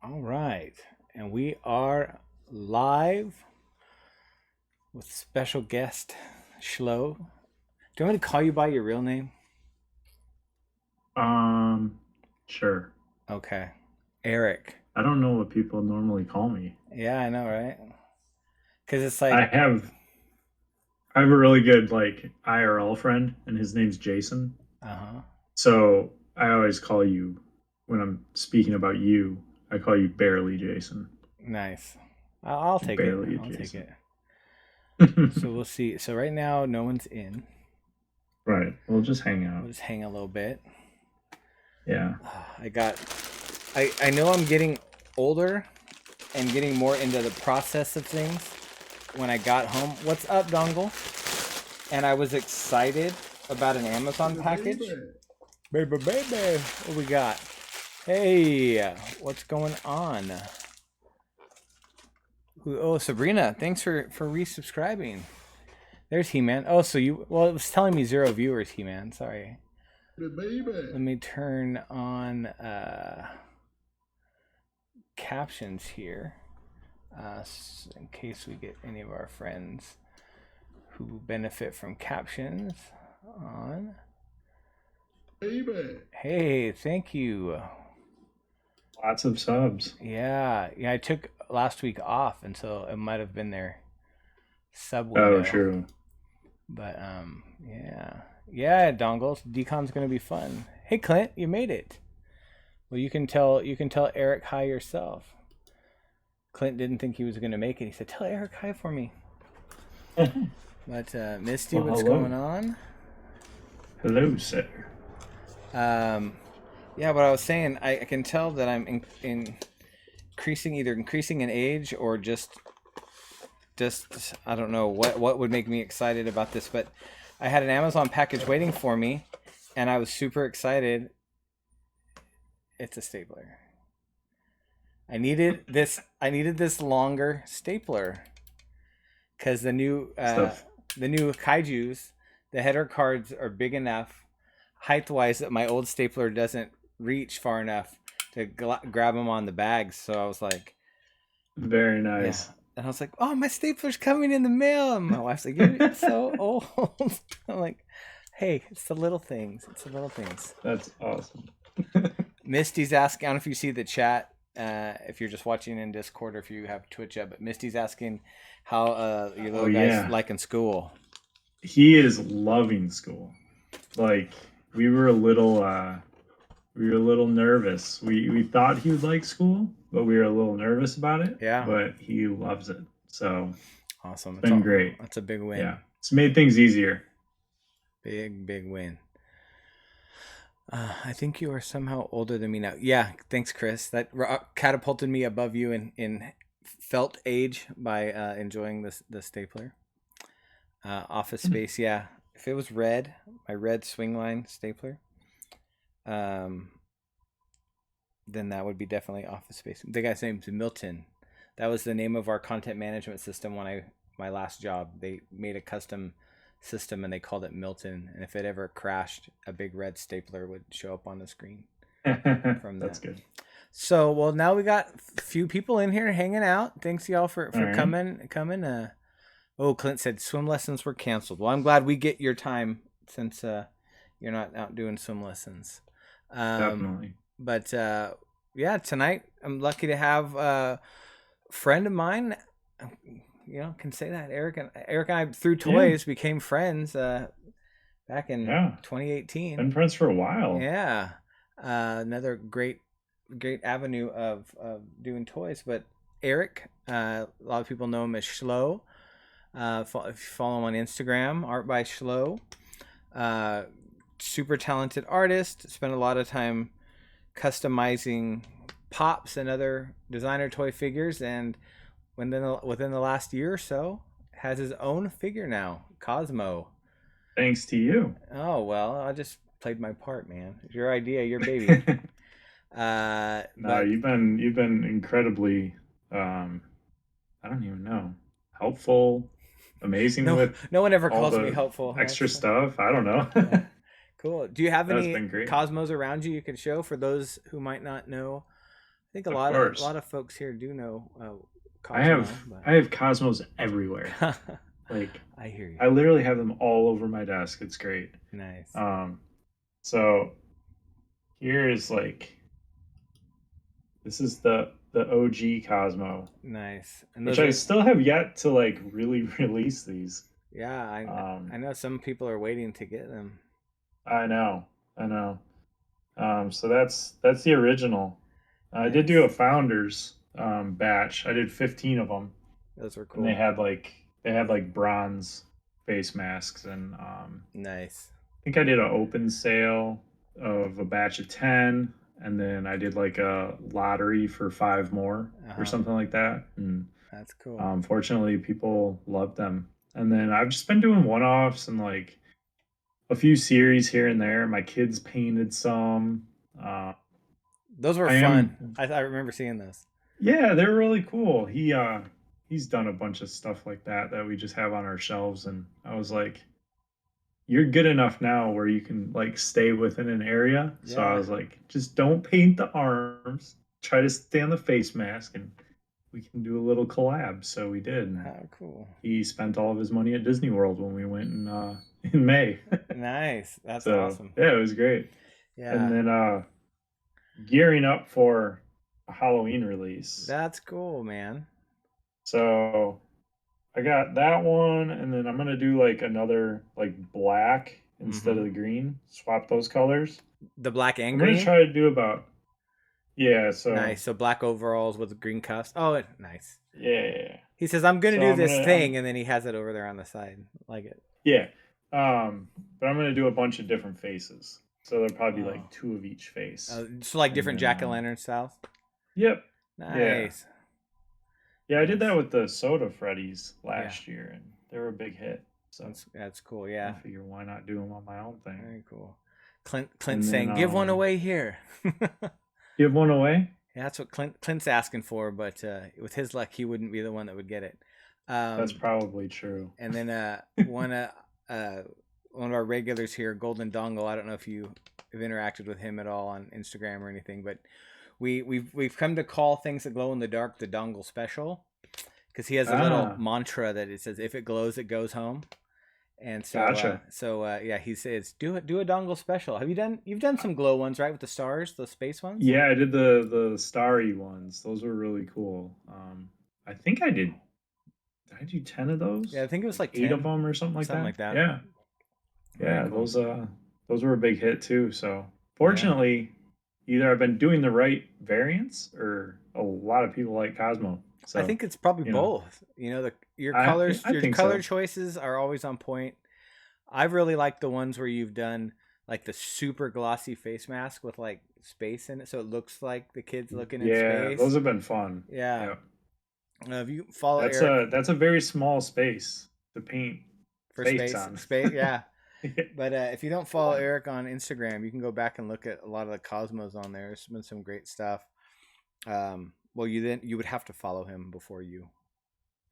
All right. And we are live with special guest Schlo. Do you want me to call you by your real name? Um, sure. Okay. Eric. I don't know what people normally call me. Yeah, I know, right? Because it's I like, have I have a really good like IRL friend, and his name's Jason. uh-huh. So I always call you when I'm speaking about you. I call you barely Jason. Nice. I'll take it. Barely I'll take it. Jason. So we'll see. So right now, no one's in. Right. We'll just hang We'll out. just hang a little bit. Yeah. I got, I know I'm getting older and getting more into the process of things when I got home. What's up, Dongle? And I was excited about an Amazon package. Baby, baby, what we got? Hey, what's going on? Oh, Sabrina, thanks for resubscribing. There's He-Man. Oh, so you, well, it was telling me 0 viewers, He-Man. Sorry. Let me turn on captions here, in case we get any of our friends who benefit from captions on. Hey, thank you. Lots of subs. Yeah, I took last week off, and so it might have been their sub Oh, window. true. But yeah, dongles. Decom's gonna be fun. Hey, Clint, you made it. Well, you can tell Eric hi yourself. Clint didn't think he was gonna make it. He said, "Tell Eric hi for me." But Misty, Well, what's hello. going on? Hello, sir. Um, yeah, what I was saying, I can tell that I'm increasing in age or just I don't know what would make me excited about this, but I had an Amazon package waiting for me, and I was super excited. It's a stapler. I needed this longer stapler because Stuff. the new kaiju's, the header cards are big enough height wise that my old stapler doesn't reach far enough to grab them on the bags. So I was like, Very yeah. nice. And I was like, oh, my stapler's coming in the mail. And my wife's like, you're so old. I'm like, hey, it's the little things. It's the little things. That's awesome. Misty's asking, I don't know if you see the chat, if you're just watching in Discord or if you have Twitch up, but Misty's asking how your Oh little guy's yeah. like in school. He is loving school. Like we were a little nervous. We thought he would like school, but we were a little nervous about it, Yeah, but he loves it. So awesome. it's It's been all, great. that's a big win. Yeah. It's made things easier. Big win. I think you are somehow older than me now. Yeah, thanks, Chris. That catapulted me above you in felt age by enjoying the stapler. Office Space, yeah. If it was red, my red swing line stapler, um, then that would be definitely Office Space. The guy's name's Milton. That was the name of our content management system when my last job. They made a custom system and they called it Milton. And if it ever crashed, a big red stapler would show up on the screen from That's that. good. So, well, now we got a few people in here hanging out. Thanks y'all All for right. coming. Oh, Clint said swim lessons were canceled. Well, I'm glad we get your time since you're not out doing swim lessons. Um, Definitely. but yeah, tonight I'm lucky to have a friend of mine. Can say that Eric and I through Yeah. toys became friends back in Yeah. Been 2018. friends for a while. Yeah, another great avenue of doing toys. But Eric, a lot of people know him as Schlo. If you follow him on Instagram, Art by Schlo. Uh, Super talented artist. Spent a lot of time customizing pops and other designer toy figures, and within the last year or so, has his own figure now, Cosmo. Thanks to you. Oh well, I just played my part, man. It's your idea, your baby. No, But you've been incredibly um I don't even know, helpful, amazing no, with no one ever all calls me the helpful. extra That's stuff. I don't yeah, know. cool. Do you have That's any been great. Cosmos around you could show for those who might not know? I think Of a course. lot of folks here do know I have Cosmo, but I have Cosmos everywhere. Like I hear you. I literally have them all over my desk. It's great. Nice, Um, so here is like this is the OG Cosmo, nice. And which those I are still have yet to like really release these. yeah. Um, I know some people are waiting to get them. I know, I know. So that's the original. I did do a Nice. founders batch. I did 15 of them, Those were and cool. they had like bronze face masks, and Nice. I think I did an open sale of a batch of 10, and then I did like a lottery for 5 more Uh or huh. something like that. And That's cool. fortunately, people loved them. And then I've just been doing one offs and like a few series here and there. My kids painted some. Uh, Those were I fun. am, I remember seeing those. yeah, they're really cool. He's done a bunch of stuff like that that we just have on our shelves, and I was like, you're good enough now where you can like stay within an area. So I Yeah. was like, just don't paint the arms. Try to stay on the face mask, and we can do a little collab. So we did. And How cool. he spent all of his money at Disney World when we went in May. Nice. That's So awesome. yeah, it was great. And Yeah. then gearing up for a Halloween release. That's cool, man. So I got that one, and then I'm gonna do like another like black instead Mm-hmm. of the green. Swap those colors. The black and I'm gonna green. try to do about yeah. So Nice. So black overalls with green cuffs. Oh, nice. yeah. He says, "I'm gonna So do I'm this gonna thing," and then he has it over there on the side. Like it. yeah. But I'm gonna do a bunch of different faces. So there'll probably be Oh. like 2 of each face, So like and different then jack-o'-lantern styles. yep, yeah, Nice. yeah. I did that Nice. with the Soda Freddies Yeah. last year, and they were a big hit. So That's cool. I Yeah. figure why not do them on my own thing, Very cool. Clint and then saying, "Give one away here." Yeah, give one away. that's what Clint's asking for, but with his luck, he wouldn't be the one that would get it. That's Um, probably true. and then uh, one of our regulars here, Golden Dongle. I don't know if you have interacted with him at all on Instagram or anything, but we've come to call things that glow in the dark the Dongle Special because he has a little Ah, mantra that it says, "If it glows, it goes home." And gotcha. yeah, he says, do a dongle special. You've done some glow ones, right? With the stars, the space ones? Yeah, I did the starry ones. Those were really cool. I think I did. Did I do 10 of Yeah, I those? think it was Like like 8 of 10, them or something like something that? like that. Yeah. Very Yeah, cool. those were a big hit too. So, Yeah. fortunately, either I've been doing the right variants or a lot of people like Cosmo. I So, think it's probably you know, both. You know, I your think color so. choices are always on point. I've really liked the ones where you've done like the super glossy face mask with like space in it, so it looks like the kid's looking in Yeah, those space. have been fun. Yeah. Yeah. If you follow Eric That's a very small space to paint for face space, on. yeah. Yeah. But if you don't follow Eric on Instagram, you can go back and look at a lot of the Cosmos on there. There's been some great stuff. Well, you would have to follow him before you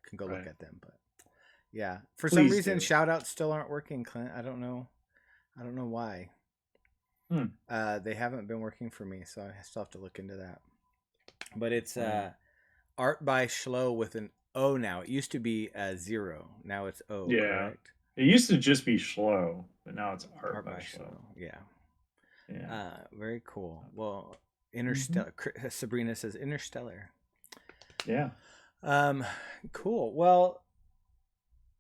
can go look Right. at them. But yeah, for some Please reason, do. shout outs still aren't working, Clint. I don't know. I don't know why. Hmm. They haven't been working for me, so I still have to look into that. But it's Wow. art by Schlo with an O now. It used to be a zero. Now it's O, Yeah. correct? It used to just be Schlo, but now it's art Art by by Schlo. Schlo. Yeah. Yeah. Very cool. Well, Hmm. Interstellar. Sabrina says Interstellar. Yeah. Um, cool. Well,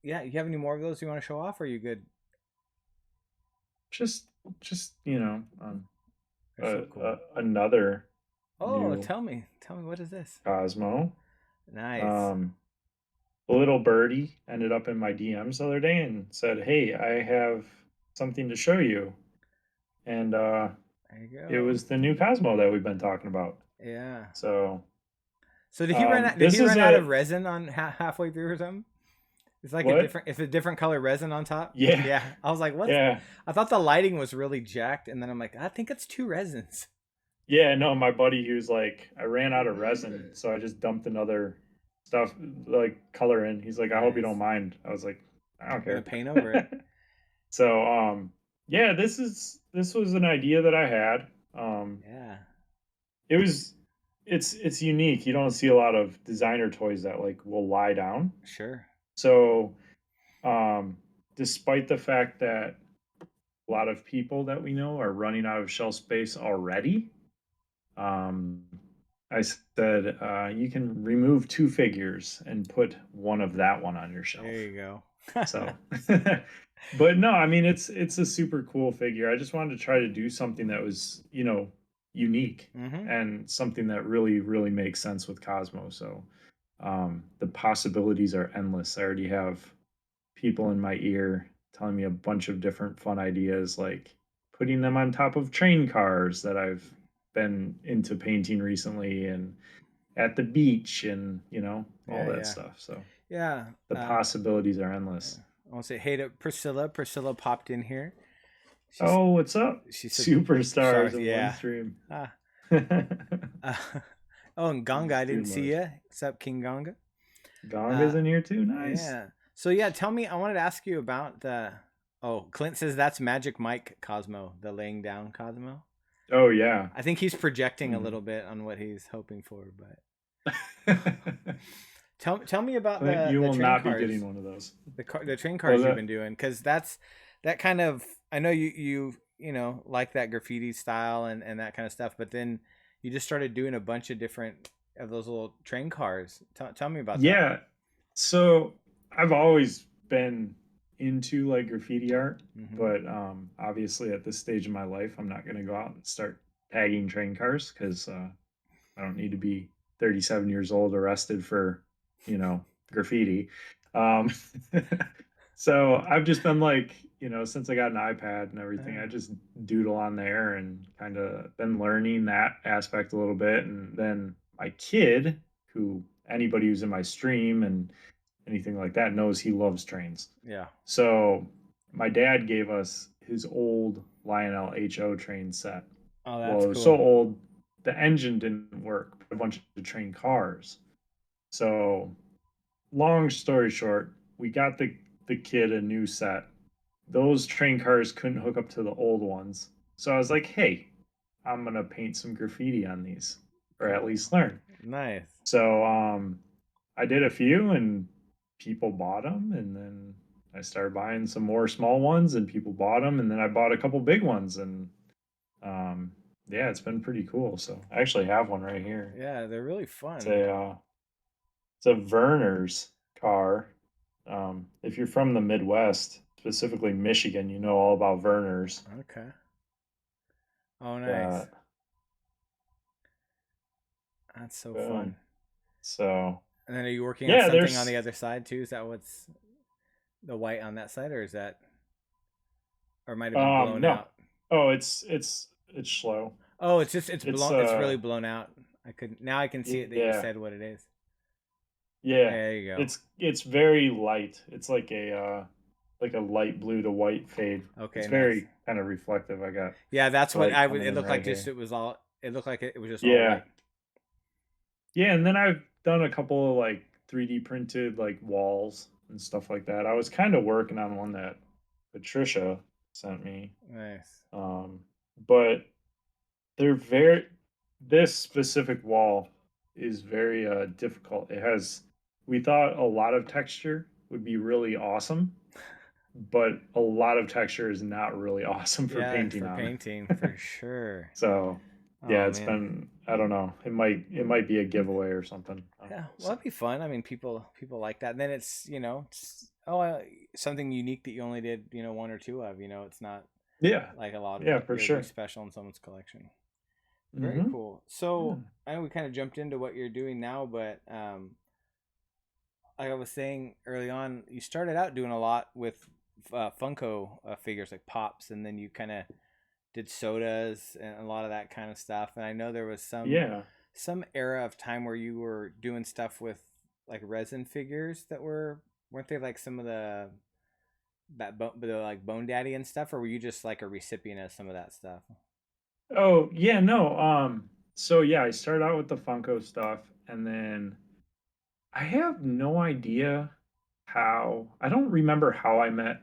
yeah. You have any more of those you want to show off? Or are you good? Just you know, They're so cool. another Oh, new tell me, what is this? Cosmo. Nice. Um, a little birdie ended up in my DMs the other day and said, "Hey, I have something to show you." And There you it go. was the new Cosmo that we've been talking about. Yeah. So So did he run out? Did this he is run out a of resin on halfway through or something? It's like a what? different. It's a different color resin on top. Yeah, Yeah. I was like, what's? yeah, I thought the lighting was really jacked, and then I'm like, I think it's two resins. yeah. No, my buddy, he was like, I ran out of resin, so I just dumped another stuff like color in. He's like, I hope you don't Nice. mind. I was like, I don't I'm gonna care. paint over it. So yeah, this was an idea that I had. Yeah. It was it's unique. You don't see a lot of designer toys that like will lie down. Sure. So, um, despite the fact that a lot of people that we know are running out of shelf space already, um, I said, you can remove two figures and put one of that one on your There shelf. you go. So, but no, I mean it's a super cool figure. I just wanted to try to do something that was, unique Mm-hmm. and something that really makes sense with Cosmo. So, the possibilities are endless. I already have people in my ear telling me a bunch of different fun ideas, like putting them on top of train cars that I've been into painting recently, and at the beach, and all Yeah, that yeah. stuff. So Yeah. the possibilities are Yeah. endless. I want to say hey to Priscilla. Priscilla popped in here. She's Oh, what's up? she said Superstars stars. in one Yeah. stream. Ah. Uh, oh, and Ganga, I Too didn't see much. you. What's up, King Ganga? Gonga's Uh, in here too. Nice. yeah. So yeah, tell me. I wanted to ask you about the. Oh, Clint says that's Magic Mike Cosmo, the laying down Cosmo. Oh yeah. I think he's projecting a Mhm. little bit on what he's hoping for, but tell me about Clint, the you the will train not be getting cars, one of those. the train What was cars you've been that? doing, because that's that kind of. I know like that graffiti style and that kind of stuff, but then you just started doing a bunch of different of those little train cars. Tell me about that. Yeah. So I've always been into like graffiti art, Mm-hmm. but obviously at this stage of my life, I'm not going to go out and start tagging train cars because I don't need to be 37 years old arrested for, graffiti. Um, so I've just been like, since I got an iPad and everything, I just doodle on there and kind of been learning that aspect a little bit. And then my kid, who anybody who's in my stream and anything like that knows he loves trains. Yeah. So my dad gave us his old Lionel HO train set. Oh, Well, that's it was so cool. old, the engine didn't work, but a bunch of train cars. So, long story short, we got the kid a new set. Those train cars couldn't hook up to the old ones. So I was like, "Hey, I'm going to paint some graffiti on these or at Cool. least learn." Nice. So, I did a few and people bought them, and then I started buying some more small ones and people bought them, and then I bought a couple big ones, and um yeah, it's been pretty cool. So, I actually have one right here. Yeah, they're really It's fun. a Verner's car. If you're from the Midwest, specifically Michigan, you know all about Verner's. Okay. Oh, nice. That That's so boom. fun. So And then are you working on yeah, something on the there's other side too? Is that what's the white on that side, or is that, or it might have been blown no. out? Oh, it's Schlo. Oh, it's just it's It's blown. It's really blown out. I could now I can see it that you yeah, said what it is. yeah. There you go. It's very light. It's like a light blue to white fade. It's Okay, nice. very kind of reflective. I got Yeah, that's the what light I would. coming It in looked right like just here. it was all. It looked like it was just all Yeah. white. Yeah, and then I've done a couple of like 3D printed like walls and stuff like that. I was kind of working on one that Patricia sent me. Nice. Um, but they're very this specific wall is very difficult. It has we thought a lot of texture would be really awesome, but a lot of texture is not really awesome for Yeah, painting for on. painting for sure. So yeah, Oh it's man. been I don't know. It might be a giveaway or something. Yeah, We'll well, see. that'd be fun. I mean, people like that. And then it's it's something unique that you only did one or two of. It's not Yeah. like a lot of Yeah, for it'll be sure. special in someone's collection. Very Mhm. cool. So Yeah. I know we kind of jumped into what you're doing now, but like I was saying early on, you started out doing a lot with Funko figures like pops, and then you kind of did sodas and a lot of that kind of stuff. And I know there was Yeah. some era of time where you were doing stuff with like resin figures that weren't they like some of the like Bone Daddy and stuff, or were you just like a recipient of some of that stuff? Oh, yeah, no, so yeah, I started out with the Funko stuff, and then I have no idea how I don't remember how I met,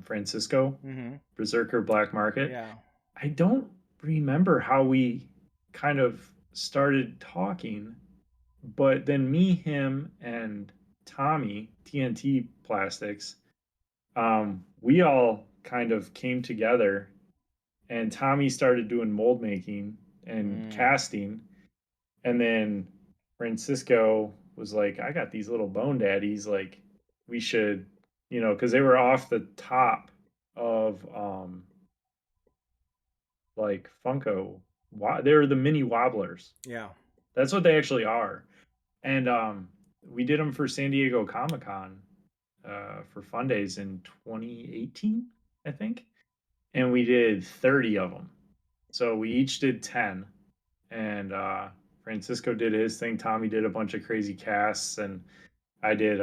Francisco, Mm-hmm. Berserker Black Market. Yeah. I don't remember how we kind of started talking, but then me, him, and Tommy, TNT Plastics, we all kind of came together, and Tommy started doing mold making and Mm, casting, and then Francisco was like, I got these little bone daddies, like we should, because they were off the top of like Funko. They're the mini wobblers. yeah. That's what they actually are. And we did them for San Diego Comic Con for Fun Days in 2018, I think. And we did 30 of them. So we each did 10. And Francisco did his thing. Tommy did a bunch of crazy casts. And I did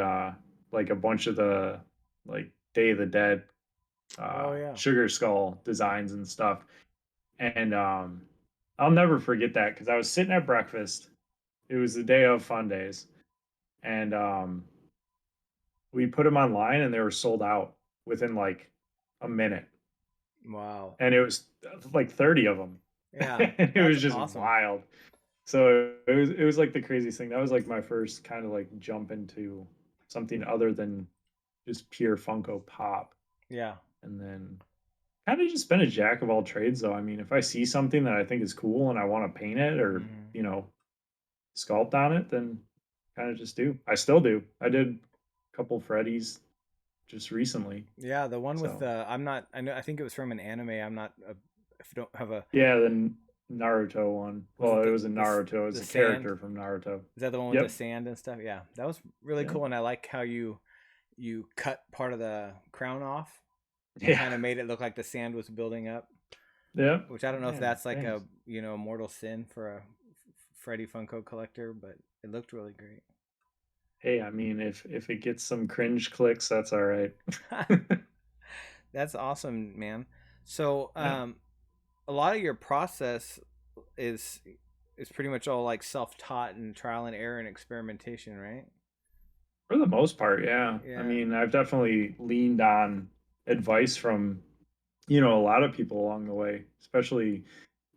like a bunch of the like Day of the Dead Oh yeah. Sugar Skull designs and stuff. And I'll never forget that because I was sitting at breakfast. It was the day of Fun Days. And we put them online and they were sold out within like a minute. Wow. And it was like 30 of them. Yeah, And it that's was just awesome. wild. So it was like the craziest thing. That was like my first kind of like jump into something other than just pure Funko Pop. Yeah. And then kind of just been a jack of all trades though. I mean, if I see something that I think is cool and I want to paint it or, Hmm. sculpt on it, then kind of just do. I still do. I did a couple Freddy's just recently. Yeah, the one with So the I'm not I know I think it was from an anime. I'm not if you don't have a yeah, the Naruto one. was Well, it it was a Naruto. It was the a sand? character from Naruto. Is that the one with the Yep. sand and stuff? Yeah, that was really Yep. cool, and I like how you cut part of the crown off and Yeah. kind of made it look like the sand was building up. Yep. Which I don't know if Yeah. that's like Thanks. a mortal sin for a Freddy Funko collector, but it looked really great. Hey, I mean, if it gets some cringe clicks, that's all right. That's awesome, man. So, Yeah. a lot of your process is is pretty much all like self-taught and trial and error and experimentation, right? For the most part, yeah. I Yeah. mean, I've definitely leaned on advice from, a lot of people along the way, especially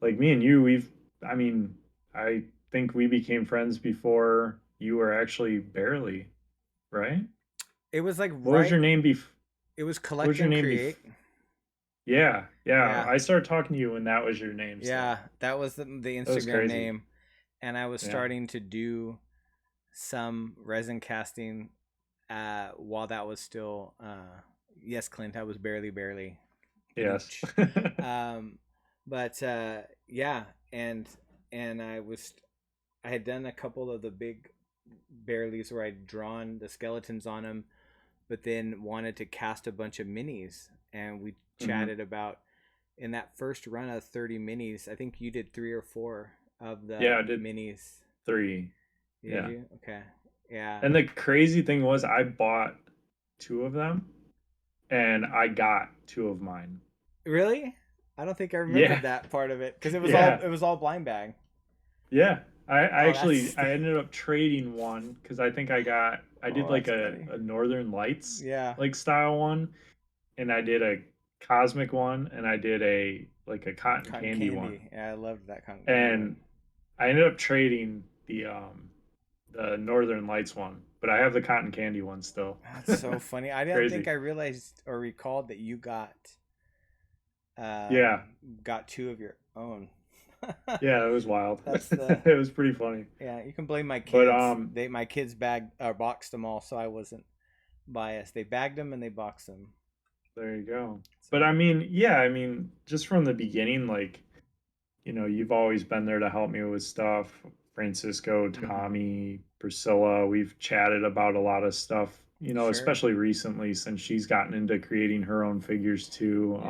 like me and you. I mean, I think we became friends before you were actually barely, right? It was like What was right your name it was what was collect your and name create. Yeah, yeah. Yeah. I started talking to you when that was your name still. Yeah, that was the That was Instagram crazy. name, and I was Yeah. starting to do some resin casting while that was still yes, Clint, I was barely Yes. um but yeah, and I had done a couple of the big barelies where I'd drawn the skeletons on them, but then wanted to cast a bunch of minis, and we Mhm. chatted about in that first run of 30 minis. I think you did 3 or 4 of Yeah, the I did minis. 3. Did Yeah. you? Okay. Yeah. And the crazy thing was I bought 2 of them and I got 2 of mine. Really? I don't think I remembered Yeah. that part of it because Yeah. it was all blind bag. Yeah. I Oh, that's actually I ended up trading one because I did oh, like that's a, funny. a Northern Lights Yeah, like style one, and I did a cosmic one, and I did a like a cotton cotton candy one. candy. Yeah, I loved that cotton candy one. And I ended up trading the Northern Lights one, but I have the cotton candy one still. That's so funny. I didn't think Crazy. I realized or recalled that you Yeah. got 2 of your own. Yeah, it was wild. That's the It was pretty funny. yeah. You can blame my But kids. My kids bagged or boxed them all, so I wasn't biased. They bagged them and they boxed them. there you go. But So I mean, yeah, I mean, just from the beginning, like, you've always been there to help me with stuff. Francisco, hmm. Tommy, Priscilla, we've chatted about a lot of stuff, Sure. especially recently since she's gotten into creating her own figures too.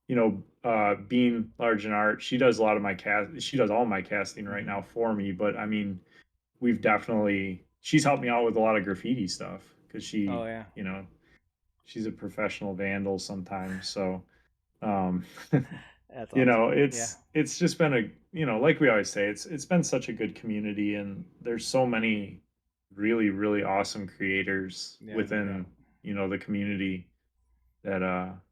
Yeah. Being large in art, she does all my casting right Hmm. now for me. But I mean, she's helped me out with a lot of graffiti stuff because Oh yeah. she's a professional vandal sometimes. So, um, That's awesome. Yeah. it's just been like we always say, it's been such a good community, and there's so many really, really awesome creators Yeah. No within, doubt. the community that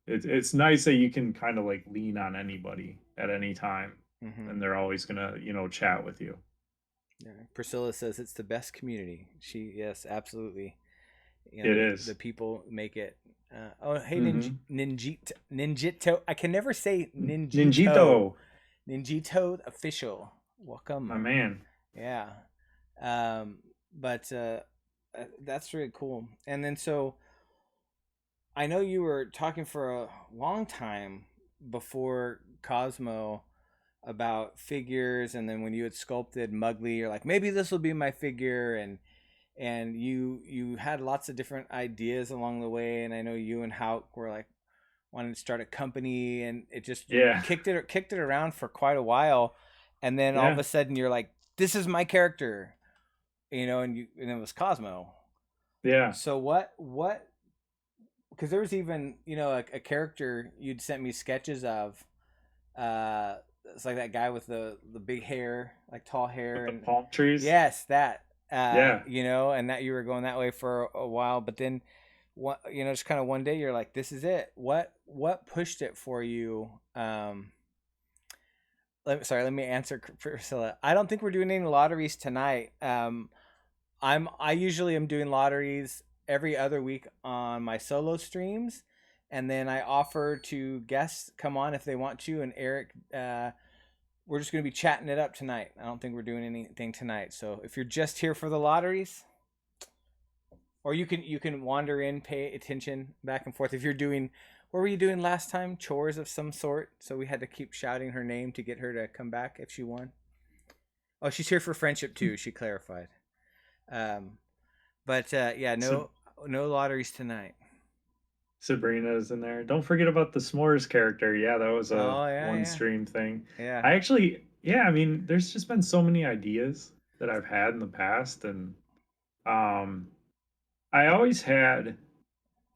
it's nice that you can kind of like lean on anybody at any time. Mm-hmm. and they're always gonna, chat with you. Yeah. Priscilla says it's the best community. Yes, absolutely. It The is. people make it. Oh, hey, Mm-hmm. Ninjito. I can never say Ninjito, Ninjito. Ninjito official. my Welcome. man. Yeah. Um, but that's really cool. And then so I know you were talking for a long time before Cosmo about figures, and then when you had sculpted Mugly, you're like, maybe this will be my figure, and you had lots of different ideas along the way. And I know you and Hauk were like wanting to start a company, and it just you Yeah. kicked it around for quite a while, and then all of Yeah. a sudden you're like, this is my character, and it was Cosmo. Yeah. So what because there was even a character you'd sent me sketches of. It's like that guy with the big hair, like tall With hair, the and palm trees. yes, that Yeah. and that you were going that way for a while, but then what, just kind of one day you're like, this is it. What pushed it for you? Let me answer Priscilla. I don't think we're doing any lotteries tonight. I usually am doing lotteries every other week on my solo streams, and then I offer to guests come on if they want to. And Eric, we're just going to be chatting it up tonight. I don't think we're doing anything tonight. So if you're just here for the lotteries, or you can wander in, pay attention back and forth. If you're doing, what were you doing last time? Chores of some sort. So we had to keep shouting her name to get her to come back if she won. Oh, she's here for friendship too. She clarified. Um, but yeah, So no lotteries tonight. Sabrina's in there. Don't forget about the s'mores character. Yeah, that was a Oh yeah, one yeah, stream thing. yeah, I actually, yeah, I mean, there's just been so many ideas that I've had in the past, and um, I always had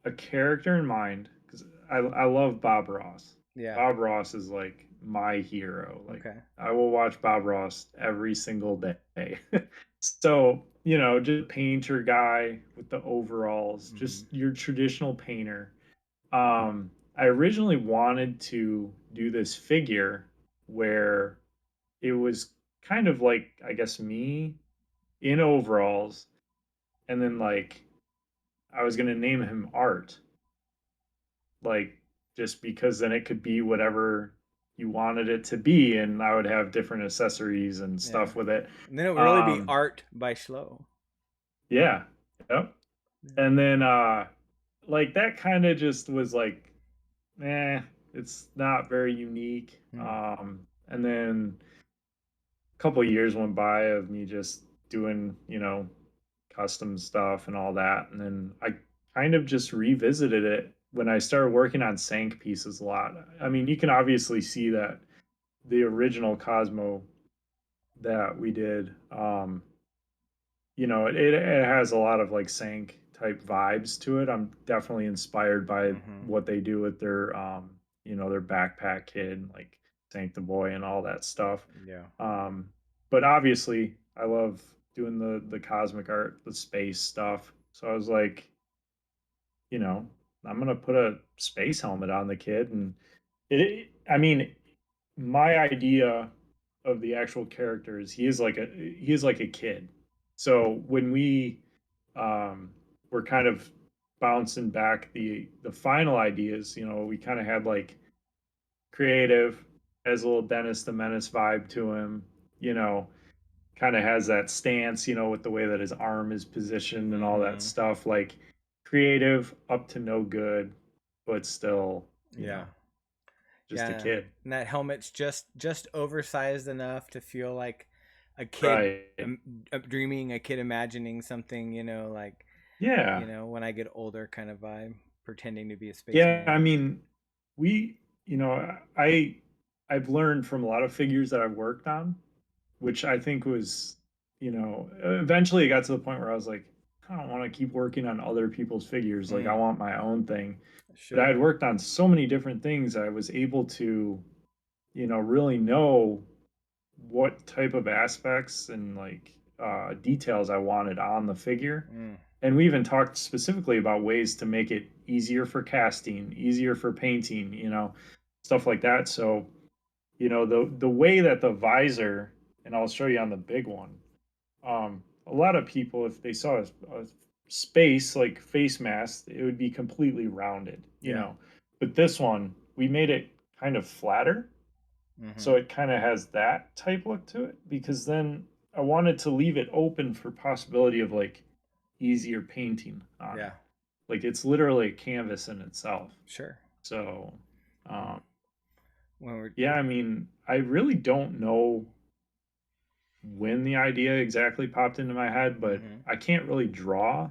a character in mind because I love Bob Ross. yeah. Bob Ross is like my hero. Like Okay. I will watch Bob Ross every single day. So, just painter guy with the overalls, Mm-hmm. just your traditional painter. I originally wanted to do this figure where it was kind of like, I guess, me in overalls, and then like I was gonna name him Art, like just because then it could be whatever you wanted it to be, and I would have different accessories and Yeah. stuff with it. And then it would really be Um, art by Schlo. yeah, yep. Yeah. And then like that kind of just was like, eh, it's not very unique. Hmm. And then a couple of years went by of me just doing, custom stuff and all that. And then I kind of just revisited it when I started working on Sank pieces a lot. I mean, you can obviously see that the original Cosmo that we did, it has a lot of like Sank type vibes to it. I'm definitely inspired by Mm-hmm. what they do with their, their backpack kid, like Sank the Boy and all that stuff. Yeah. Um, but obviously, I love doing the cosmic art, the space stuff. So I was like, you know, I'm gonna put a space helmet on the kid, and I mean, my idea of the actual character is he is like a kid. So when we um, were kind of bouncing back the final ideas, we kind of had like creative as a little Dennis the Menace vibe to him, you know, kind of has that stance, with the way that his arm is positioned and all that Mm-hmm. stuff. Like creative up to no good, but still, Yeah. just a Yeah. kid. And that helmet's just oversized enough to feel like a kid Right. dreaming, a kid imagining something, like, Yeah. when I get older kind of vibe, pretending to be a Yeah. I spaceman. mean, we, I've learned from a lot of figures that I've worked on, which I think was, eventually it got to the point where I was like, I don't want to keep working on other people's figures. Like I Mm, want my own thing. But I had sure. worked on so many different things. I was able to, really know what type of aspects and like details I wanted on the figure. Mm, And we even talked specifically about ways to make it easier for casting, easier for painting, stuff like that. So, the way that the visor, and I'll show you on the big one. A lot of people, if they saw a space like face mask, it would be completely rounded, Yeah. But this one, we made it kind of flatter, Mm-hmm. so it kind of has that type look to it. Because then I wanted to leave it open for possibility of like easier painting on it. Yeah. Like it's literally a canvas in itself. Sure. So, Well, um, when we're yeah, I mean, I really don't know when the idea exactly popped into my head, but mm-hmm. I can't really draw.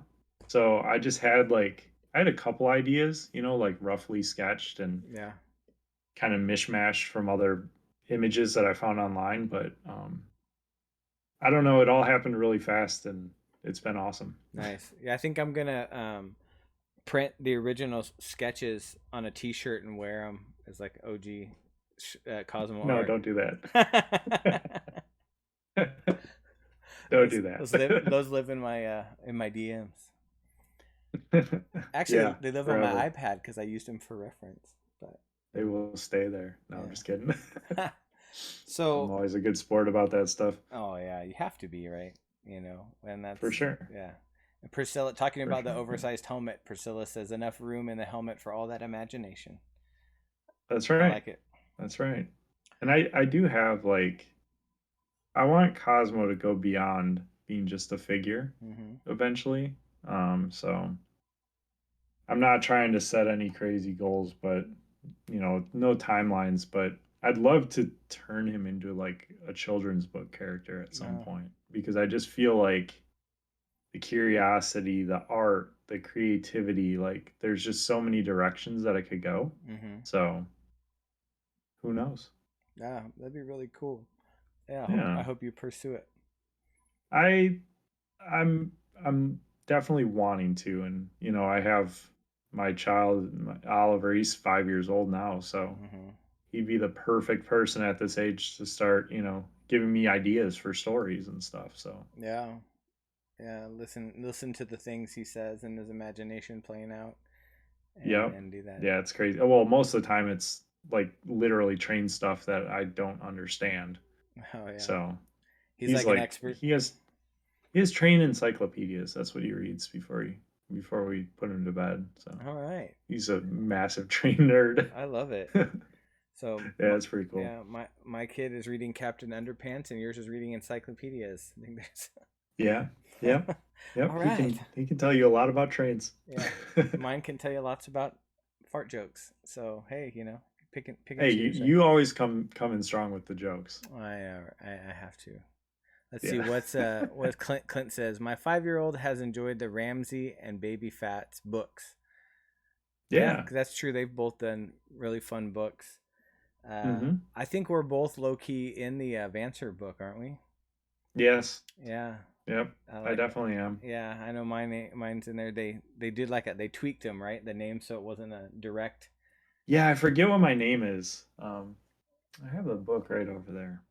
So I just had I had a couple ideas, like roughly sketched and Yeah. kind of mishmashed from other images that I found online, but I don't know, it all happened really fast and it's been awesome. Nice. Yeah, I think I'm gonna print the original sketches on a T-shirt and wear them as like OG Cosmo No, art. don't do that. Don't do Those live in my DMs. that. Actually, Yeah, they live on my forever. iPad because I used them for reference. But They will stay there. No, I'm just kidding. yeah. I'm So, always a good sport about that stuff. oh yeah, you have to be right. And For that's sure. yeah. And Priscilla talking For about the sure. Yeah. oversized helmet. Priscilla says enough room in the helmet for all that imagination. That's I right. like it. That's right. And I do have I want Cosmo to go beyond being just a figure Mm-hmm. eventually. So I'm not trying to set any crazy goals, but no timelines, but I'd love to turn him into like a children's book character at some No. point because I just feel like the curiosity, the art, the creativity, like there's just so many directions that I could go. Mm-hmm. So who knows? Yeah, that'd be really cool. Yeah, I Yeah. hope you pursue it. I I'm I'm definitely wanting to, and I have my child, Oliver. He's 5 years old now, so Mm-hmm. he'd be the perfect person at this age to start, giving me ideas for stories and stuff. So, Yeah, yeah. Listen to the things he says and his imagination playing out, yep, and do that. yeah, it's crazy. Well, most of the time it's like literally train stuff that I don't understand. Oh yeah, So he's he's like an like expert. he has train encyclopedias. That's what he reads before we put him to bed. So All right, he's a massive train nerd. I love it. Yeah, So, it's pretty cool. yeah, my kid is reading Captain Underpants, and yours is reading encyclopedias. I think Yeah. there's. Yep. Yep. All He right. can he can tell you a lot about trains. Yeah, mine can tell you lots about fart jokes. So hey, pick and Hey, you, choose, right? you always come in strong with the jokes. I have to. Let's see Yeah. what Clint says. My 5-year-old has enjoyed the Ramsey and Baby Fats books. Yeah, Yeah. that's true. They've both done really fun books. Mm-hmm. I think we're both low key in the Vancer book, aren't we? Yes. Yeah, Yep. I I like. definitely am. Yeah, I know mine's in there. They did they tweaked them, right, the name, so it wasn't a direct. Yeah, I forget what my name is. I have the book right over there.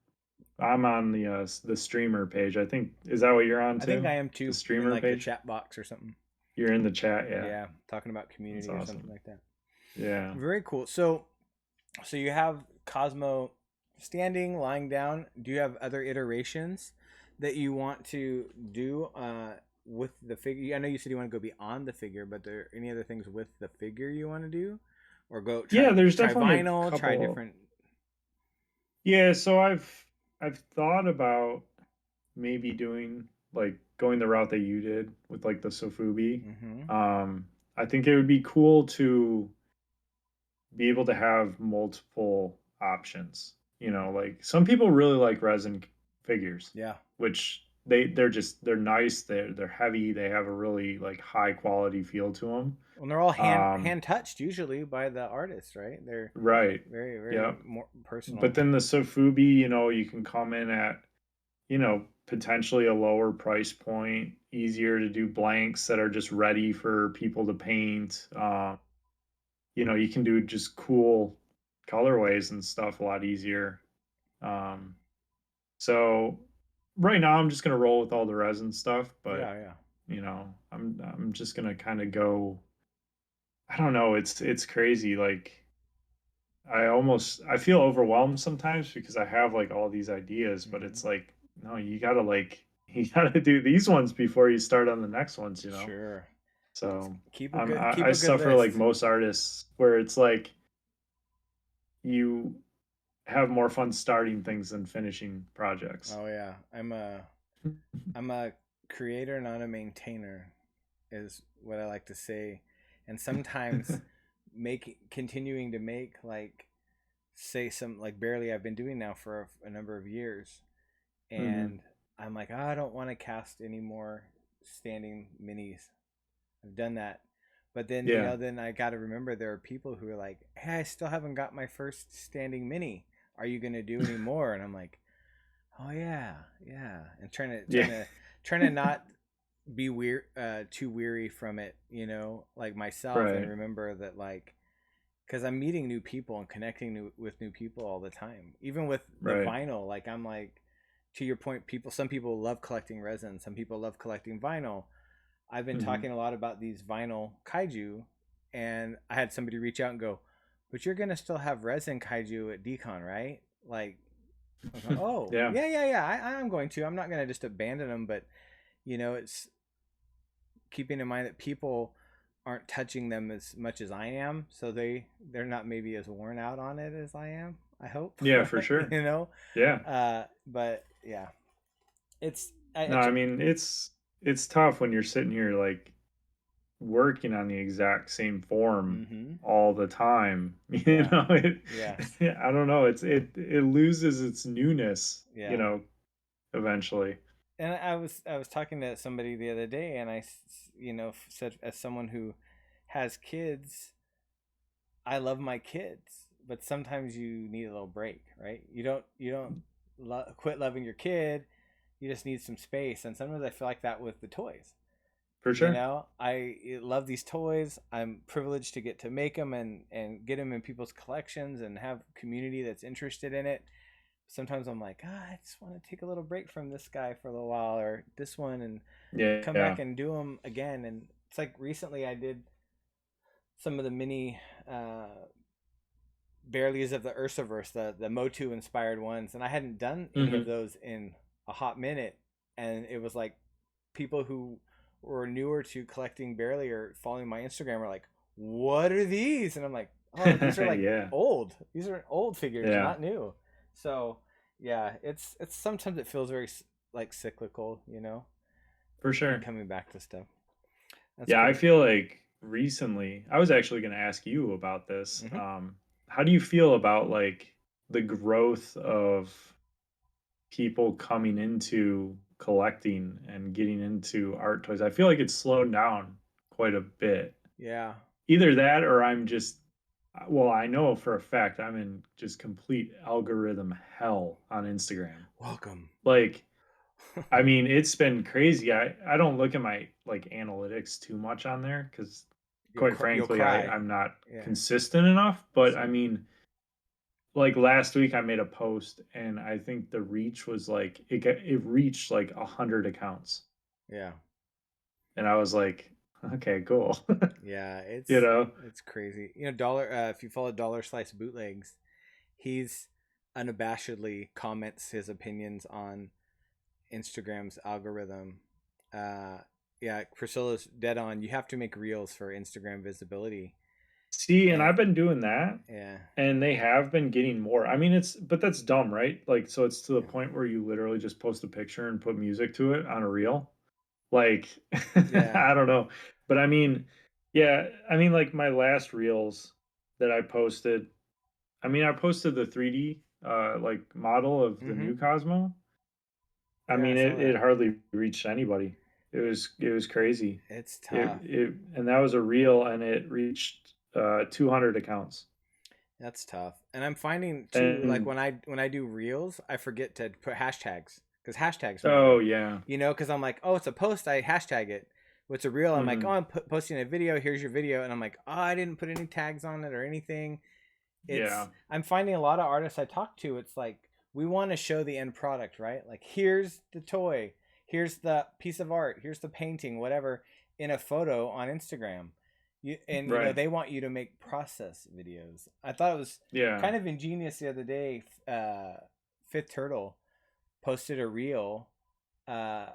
I'm on the streamer page. I think is that what you're on I think too? I am The too, in streamer like the page? chat box or something. You're in the chat, yeah. Yeah, talking about That's community or something awesome. like that. Yeah. Very cool. So you have Cosmo standing, lying down. Do you have other iterations that you want to do with the figure? I know you said you want to go beyond the figure, but there any other things with the figure you want to do, or go Yeah, there's try definitely a vinyl, try couple. different. Yeah, so I've thought about maybe doing going the route that you did with like the Sofubi. Mm-hmm. Um, I think it would be cool to be able to have multiple options. Like some people really like resin figures, Yeah. which they're nice, they're heavy, they have a really like high quality feel to them. Well, they're all Um, hand touched usually by the artist, right? They're right. very Yep. more But personal. then the Sofubi, you can come in at potentially a lower price point, easier to do blanks that are just ready for people to paint. You can do just cool colorways and stuff a lot easier. Um, so right now I'm just gonna roll with all the resin stuff, but Yeah, yeah. I'm just gonna kind of go. I don't know. It's crazy. Like I feel overwhelmed sometimes because I have like all these ideas, but Hmm. it's like, no, you gotta like you gotta do these ones before you start on the next ones, you know? Sure. So Keep I a good suffer like list. most artists where it's like you have more fun starting things than finishing projects. Oh yeah, I'm a creator, not a maintainer, is what I like to say. And sometimes continuing to make, like, say some, like, barely I've been doing now for a number of years, Hmm. and I'm like, oh, I don't want to cast any more standing minis. I've done that. But then, Yeah. then I got to remember there are people who are like, hey, I still haven't got my first standing mini. Are you going to do any more? And I'm like, oh yeah, yeah. And Yeah. trying to not be too weary from it, like myself, and Right. remember that, like, because I'm meeting new people and connecting with new people all the time. Even with the Right. vinyl, like, I'm like, to your point, some people love collecting resin, some people love collecting vinyl. I've been Hmm. talking a lot about these vinyl kaiju, and I had somebody reach out and go, "But you're gonna still have resin kaiju at Decon, right?" Like, I go, "Oh, Yeah, yeah, yeah, yeah. I'm going to. I'm not gonna just abandon them, but it's keeping in mind that people aren't touching them as much as I am, so they're not maybe as worn out on it as I am. I hope, yeah, for sure. you know. Yeah. But yeah, it's No, I mean it's tough when you're sitting here like working on the exact same form mm-hmm. all the time. You Yeah, know, yes, I don't know, it loses its newness, yeah. eventually. And I was talking to somebody the other day, and said, as someone who has kids, I love my kids, but sometimes you need a little break, right? You don't quit loving your kid. You just need some space, and sometimes I feel like that with the toys. For sure. I love these toys. I'm privileged to get to make them and get them in people's collections and have community that's interested in it. Sometimes I'm like, I just want to take a little break from this guy for a little while, or this one, and come back Yeah. and do them again. And it's like recently I did some of the mini Barely's of the Ursaverse, the Motu inspired ones, and I hadn't done any of Hmm. those in a hot minute, and it was like people who were newer to collecting Barely or following my Instagram were like, "What are these?" And I'm like, "Oh, these are like Yeah. old. These are old figures, Yeah, not new." So yeah, it's sometimes it feels very like cyclical, for keep sure. coming back to stuff. That's Yeah, I cool. feel like recently, I was actually going to ask you about this. Hmm. How do you feel about like the growth of people coming into collecting and getting into art toys? I feel like it's slowed down quite a bit. Yeah. Either that or I'm just, well, I know for a fact I'm in just complete algorithm hell on Instagram. Welcome. Like, I mean, it's been crazy. I don't look at my like analytics too much on there because quite You'll frankly, cry. I'm not Yeah. consistent enough. But I Same. mean, like last week I made a post and I think the reach was like it reached like 100 accounts. Yeah. And I was like, okay, cool. Yeah, You know? it's crazy. Dollar if you follow Dollar Slice Bootlegs, he's unabashedly comments his opinions on Instagram's algorithm. Uh yeah, Priscilla's dead on. You have to make reels for Instagram visibility. See, and And I've been doing that yeah, and they have been getting more. I mean, but that's dumb, right? Like, so it's to the yeah. point where you literally just post a picture and put music to it on a reel. Like, Yeah. I don't know. But I mean, yeah, I mean, like my last reels that I posted, I mean, I posted the 3D like model of the Mhm. new Cosmo. I Yeah, I mean, saw it that. hardly reached anybody. It was crazy. It's It tough. it and that was a reel and it reached 200 accounts. That's tough. And I'm finding too, like, And when I do reels, I forget to put hashtags because hashtags oh matter. yeah. Because I'm like, oh, it's a post, I hashtag it. What's a reel? I'm like, oh, Hmm. I'm posting a video. Here's your video, and I'm like, oh, I didn't put any tags on it or anything. Yeah. I'm finding a lot of artists I talk to. It's like we want to show the end product, right? Like, here's the toy, here's the piece of art, here's the painting, whatever, in a photo on Instagram. Right. they want you to make process videos. I thought it was Yeah. kind of ingenious the other day. Fifth Turtle posted a reel. Uh,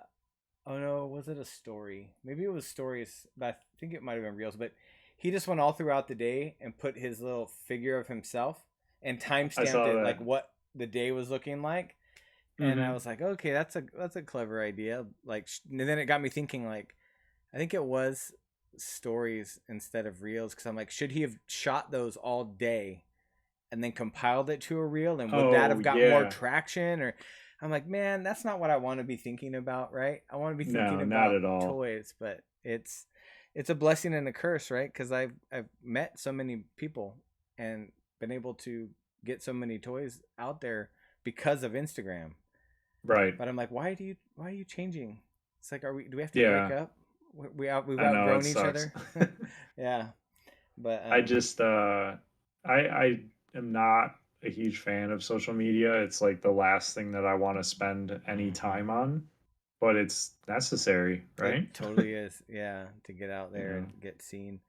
oh no, was it a story? Maybe it was stories, but I think it might have been reels. But he just went all throughout the day and put his little figure of himself and I timestamped saw it that. like what the day was looking like. And I Hmm. was like, okay, that's a clever idea. Like, and then it got me thinking. Like, I think it was stories instead of reels because I'm like, should he have shot those all day and then compiled it to a reel, and would that Oh have got more yeah. traction? Or I'm like, man, that's not what I want to be thinking about, right? I want to be thinking No, not about at all. toys, but it's a blessing and a curse, right? Because I've met so many people and been able to get so many toys out there because of Instagram. Right. But I'm like, why are you changing? It's like, are we do we have to break Yeah. up? We've I know it outgrown each sucks. other. Yeah, but I just I am not a huge fan of social media. It's like the last thing that I want to spend any time on, but it's necessary, right? it totally is. Yeah, to get out there Yeah. and get seen.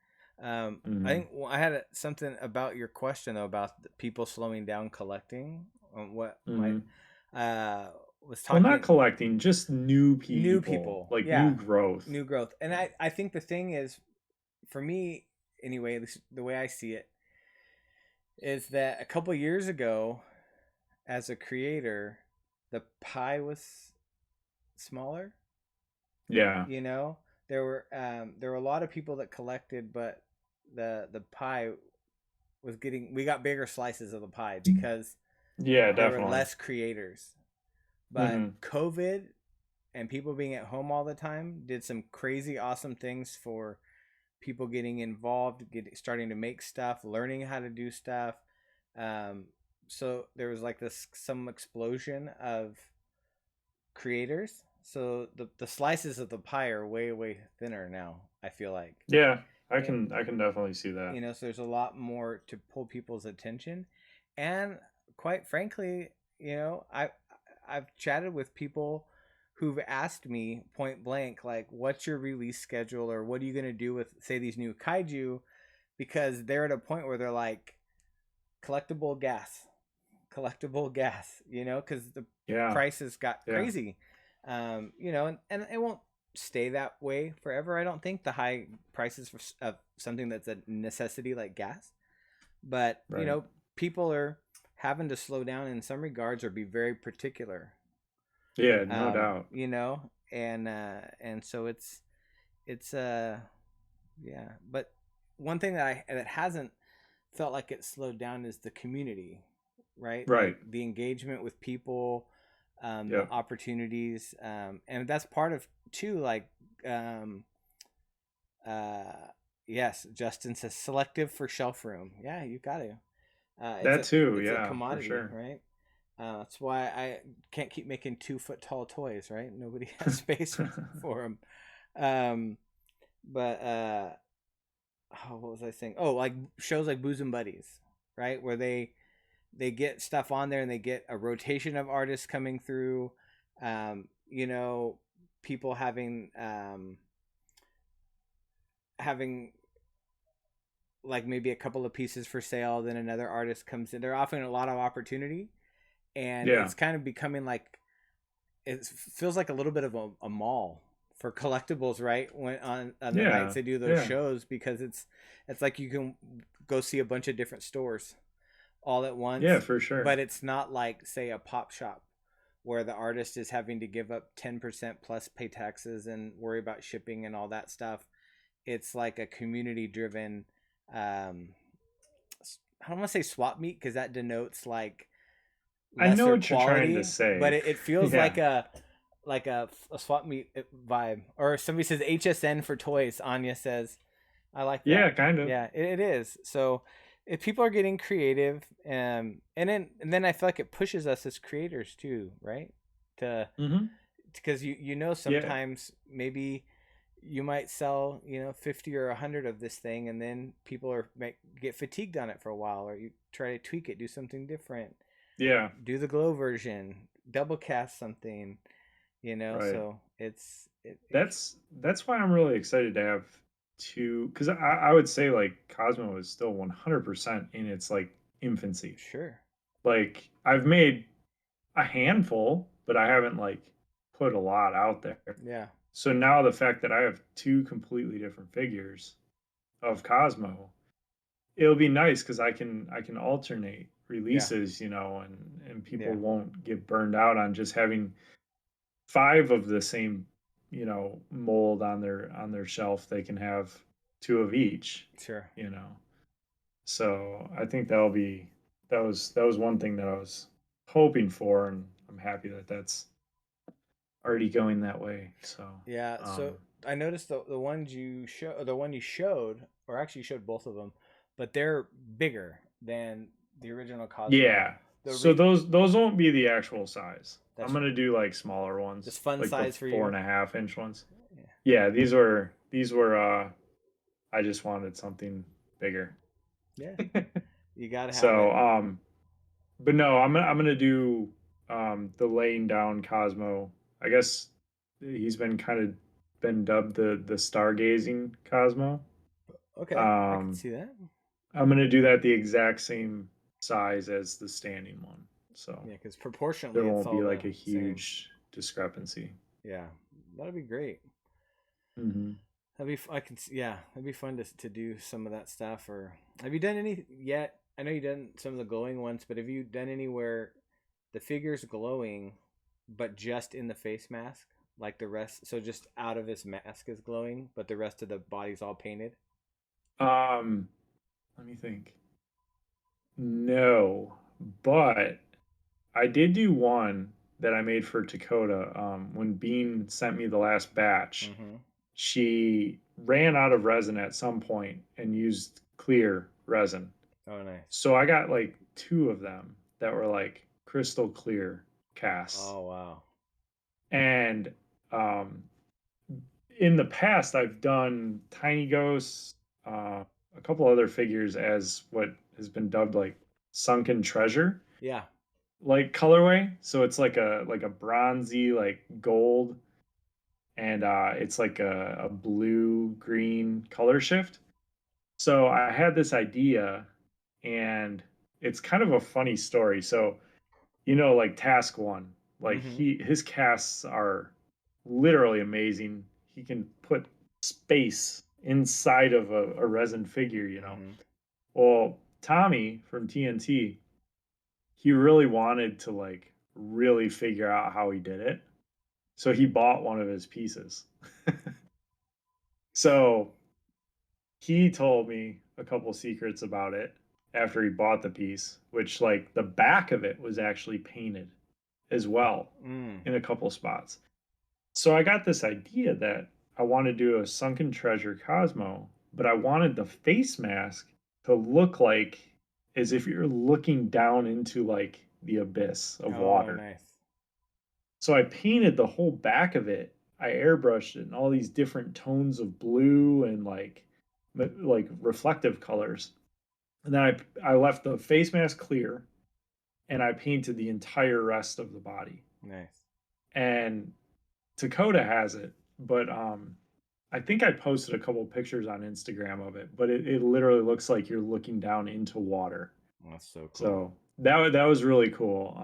I Hmm. think I had something about your question though about the people slowing down collecting. What my Hmm. uh was Well, not talking collecting, just new new people, people. like new Yeah, growth. new growth. And I think the thing is for me anyway, at least the way I see it is that a couple years ago as a creator, the pie was smaller. Yeah. You know, there were a lot of people that collected, but the pie was getting we got bigger slices of the pie because Yeah, there were definitely. less creators. But Hmm. COVID and people being at home all the time did some crazy awesome things for people getting involved, starting to make stuff, learning how to do stuff. Um, so there was like this some explosion of creators. So the slices of the pie are way thinner now. I feel like, Yeah, it, I can definitely see that. so there's a lot more to pull people's attention, and quite frankly, I've chatted with people who've asked me point blank like, "What's your release schedule?" or "What are you gonna do with say these new kaiju?" Because they're at a point where they're like, collectible gas, collectible gas, because the Yeah. prices got Yeah. crazy. And it won't stay that way forever. I don't think the high prices for something that's a necessity like gas, but Right. people are having to slow down in some regards or be very particular. Yeah, no doubt. And so it's yeah. But one thing that hasn't felt like it slowed down is the community, right? Right. Like the engagement with people, the Yep. opportunities, and that's part of too. Like, um, uh, yes, Justin says selective for shelf room. Yeah, you got to. That too. It's a Yeah, for commodity, sure. right? That's why I can't keep making 2 foot tall toys, right? Nobody has space for them. Um, but oh, what was I saying? Oh, like shows like Booze and Buddies, right? Where they get stuff on there and they get a rotation of artists coming through. Um, you know, people having like maybe a couple of pieces for sale, then another artist comes in. They're offering a lot of opportunity, and Yeah. it's kind of becoming like it feels like a little bit of a mall for collectibles, right? When on the nights Yeah. they do those Yeah. shows because it's like you can go see a bunch of different stores all at Yeah, once, for sure. but it's not like say a pop shop where the artist is having to give up 10% plus pay taxes and worry about shipping and all that stuff. It's like a community driven um I don't want to say swap meet because that denotes like I know lesser what you're trying to quality, but say. it feels Yeah. like a swap meet vibe. Or somebody says HSN for toys. Anya says, I like Yeah, that. kind of. Yeah, it is. So if people are getting creative, and then I feel like it pushes us as creators too, right? To Hmm. because Yeah. sometimes maybe you might sell 50 or 100 of this thing, and then people get fatigued on it for a while, or you try to tweak it, do something different, Yeah. do the glow version, double cast something, Right. so it's it That's why I'm really excited to have to, because I would say like Cosmo is still 100% in its like infancy. Sure. Like I've made a handful, but I haven't like put a lot out there. Yeah. So now the fact that I have two completely different figures of Cosmo, it'll be nice because I can alternate Yeah. releases, and people Yeah. won't get burned out on just having five of the same, mold on their shelf. They can have two of each, Sure. you know. So I think that was one thing that I was hoping for, and I'm happy that that's already going that way. So Yeah. So I noticed the ones you show, the one you showed, or actually you showed both of them, but they're bigger than the original Cosmo. yeah. The So re those won't be the actual size. I'm that's gonna do like smaller ones, just fun like the size for four you. and a half inch ones. Yeah. Yeah, these were I just wanted something bigger. Yeah. You gotta have So it. but no, I'm gonna do the laying down Cosmo. I guess he's been kind of been dubbed the stargazing Cosmo. Okay, I can Um see that. I'm gonna do that the exact same size as the standing one. So Yeah, because there proportionately it's won't be all like the a same. huge discrepancy. Yeah, that'd be great. Hmm. I can see, yeah, that'd be fun to do some of that stuff. Or have you done any yet? I know you done some of the glowing ones, but have you done any where the figure's glowing, but just in the face mask, like the rest? So just out of his mask is glowing, but the rest of the body's all painted. Um, Let me think. No, but I did do one that I made for Dakota. When Bean sent me the last batch, Mm-hmm. she ran out of resin at some point and used clear resin. Oh, nice. So I got like two of them that were like crystal clear casts. Oh, wow. And um, in the past, I've done Tiny Ghosts, a couple other figures as what has been dubbed like sunken treasure Yeah. like colorway. So it's like a bronzy like gold, and it's like a blue green color shift. So I had this idea, and it's kind of a funny story. So like task one, like Mm-hmm. his casts are literally amazing. He can put space inside of a resin figure. Mm-hmm. Well, Tommy from TNT, he really wanted to like really figure out how he did it. So he bought one of his pieces. So he told me a couple secrets about it after he bought the piece, which like the back of it was actually painted as well Mm. in a couple spots. So I got this idea that I want to do a sunken treasure Cosmo, but I wanted the face mask to look like as if you're looking down into like the abyss of Oh, water. nice. So I painted the whole back of it. I airbrushed it in all these different tones of blue and like reflective colors. And then I left the face mask clear, and I painted the entire rest of the body. Nice. And Dakota has it, but I think I posted a couple pictures on Instagram of it, but it literally looks like you're looking down into water. That's so cool. So that was really cool.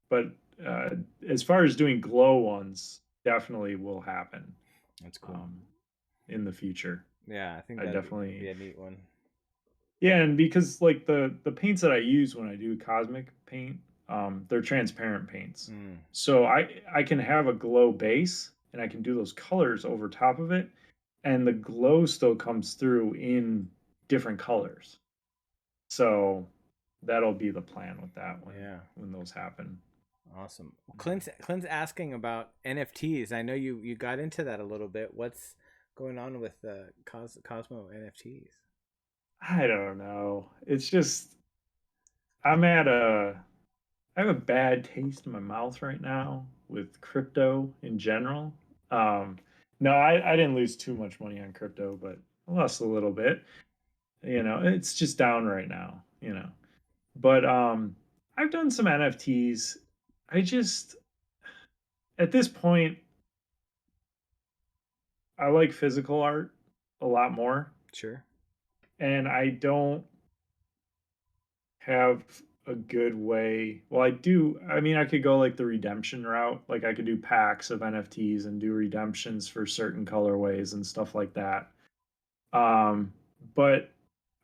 But uh, as far as doing glow ones, definitely will happen That's cool. um, in the future. Yeah, I think I that'd be definitely a neat one. Yeah, and because like the paints that I use when I do cosmic paint, they're transparent paints. Mm. So I can have a glow base and I can do those colors over top of it, and the glow still comes through in different colors. So that'll be the plan with that Yeah. when those happen. Awesome. Yeah. Clint's asking about NFTs. I know you got into that a little bit. What's going on with the Cosmo NFTs? I don't know. It's just I'm at a I have a bad taste in my mouth right now with crypto in general. Um, no, I didn't lose too much money on crypto, but I lost a little bit. It's just down right now. But I've done some NFTs. I just at this point I like physical art. a lot more, Sure. and I don't have a good way. Well, I do. I mean, I could go like the redemption route. Like I could do packs of NFTs and do redemptions for certain colorways and stuff like that. Um, but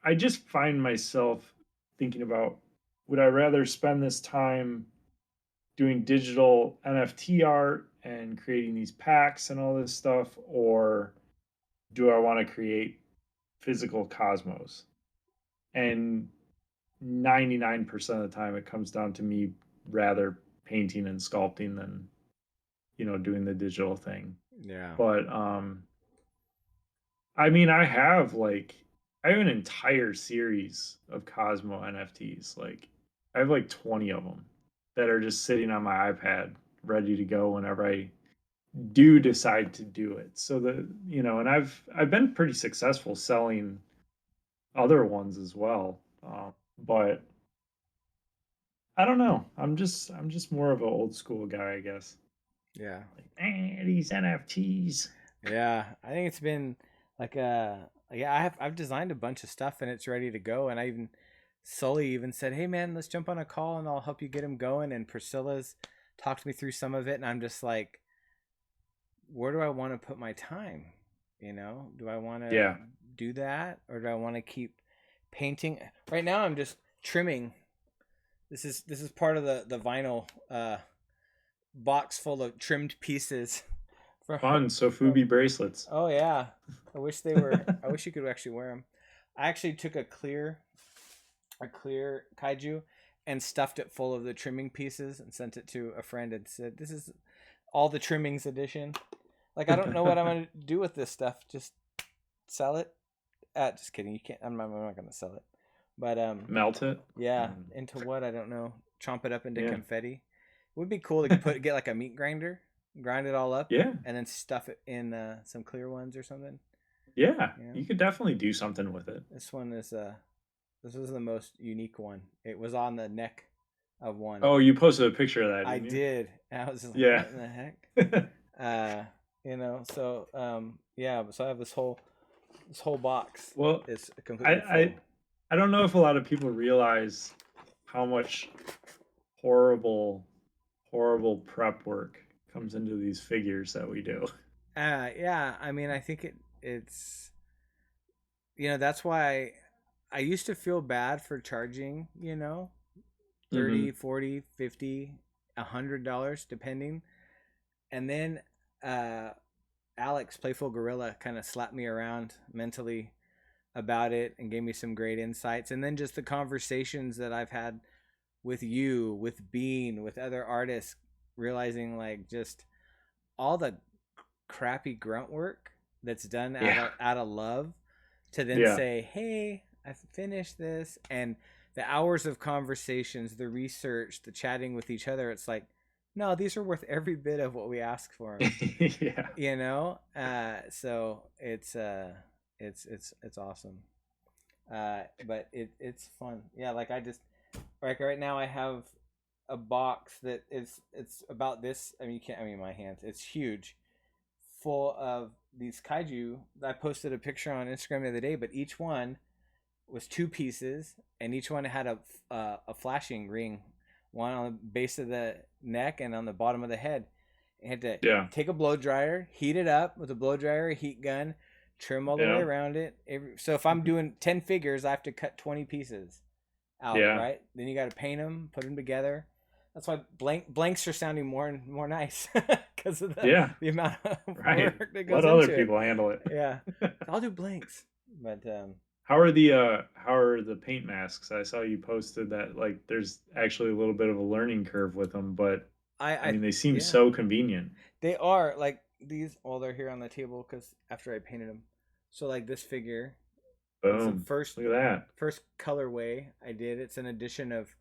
I just find myself thinking about, would I rather spend this time doing digital NFT art and creating these packs and all this stuff, or do I want to create physical cosmos? And 99% of the time it comes down to me rather painting and sculpting than, doing the digital thing. Yeah. But I mean, I have an entire series of Cosmo NFTs. Like I have like 20 of them that are just sitting on my iPad ready to go whenever I do decide to do it. So and I've been pretty successful selling other ones as well. But I don't know. I'm just more of an old school guy, I guess. Yeah. Like, these NFTs. Yeah. I think it's been like yeah, I've designed a bunch of stuff and it's ready to go. And I even Sully even said, "Hey man, let's jump on a call and I'll help you get him going." And Priscilla's talked me through some of it, and I'm just like, where do I want to put my time? Do I want to Yeah. do that, or do I want to keep painting? Right now, I'm just trimming. This is part of the vinyl box full of trimmed pieces from Fun. from. Sofubi bracelets. Oh yeah, I wish they were. I wish you could actually wear them. I actually took a clear kaiju and stuffed it full of the trimming pieces and sent it to a friend and said, "This is all the trimmings edition." Like I don't know what I'm gonna do with this stuff. Just sell it? Just kidding. You can't. I'm not gonna sell it. But Melt it. yeah. Mm, Into what? I don't know. Chomp it up into yeah. confetti. It would be cool to get like a meat grinder, grind it all up, Yeah. and then stuff it in some clear ones or something. Yeah. You know, You could definitely do something with it. this one is this was the most unique one. It was on the neck of one. Oh, you posted a picture of that, I didn't you? did. And I was just like, Yeah. what in the heck? Uh, so yeah, so I have this whole box Well, is I, completely I full. I don't know if a lot of people realize how much horrible, horrible prep work comes into these figures that we do. Yeah, I mean, I think it's that's why I used to feel bad for charging, 30, Hmm. 40, 50, $100 depending. And then uh Alex Playful Gorilla kind of slapped me around mentally about it and gave me some great insights, and then just the conversations that I've had with you, with Bean, with other artists, realizing like just all the crappy grunt work that's done out Yeah. of out of love, to then Yeah. say, "Hey, I finished this," and the hours of conversations, the research, the chatting with each other. It's like, no, these are worth every bit of what we ask for them. Yeah. So it's awesome. But it's fun. Yeah, like I just like right now I have a box that is it's about this. I mean, you can't. I mean, my hands. It's huge, full of these kaiju. I posted a picture on Instagram the other day, but each one was two pieces, and each one had a flashing ring, one on the base of the neck and on the bottom of the head. You had to Yeah. take a blow dryer, heat it up with a blow dryer, a heat gun, trim all the way Yeah. around it. So if I'm doing 10 figures, I have to cut 20 pieces out, Yeah. right? Then you got to paint them, put them together. That's why blanks are sounding more and more nice because of the, Yeah. the amount of Right. work that Let goes other into it. people handle it. Yeah, I'll do blanks, but How are the paint masks? I saw you posted that like there's actually a little bit of a learning curve with them, but I I mean they seem yeah, so convenient. they are like these. Well, they're here on the table because after I painted them. So like this figure, it's the Boom. first Look at that. first colorway I did. It's an edition of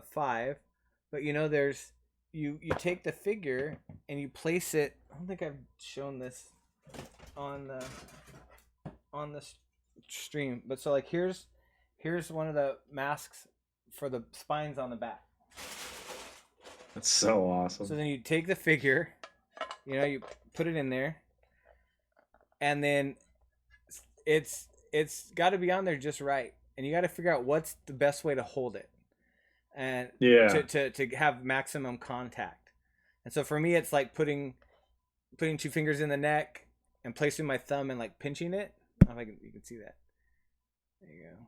five, but there's you take the figure and you place it. I don't think I've shown this on the stream, but so like here's one of the masks for the spines on the back. That's so So awesome. then you take the figure, you put it in there, and then it's got to be on there just right, and you got to figure out what's the best way to hold it and Yeah. to have maximum contact. And so for me, it's like putting two fingers in the neck and placing my thumb and like pinching it. I don't know if you can see that. There you go.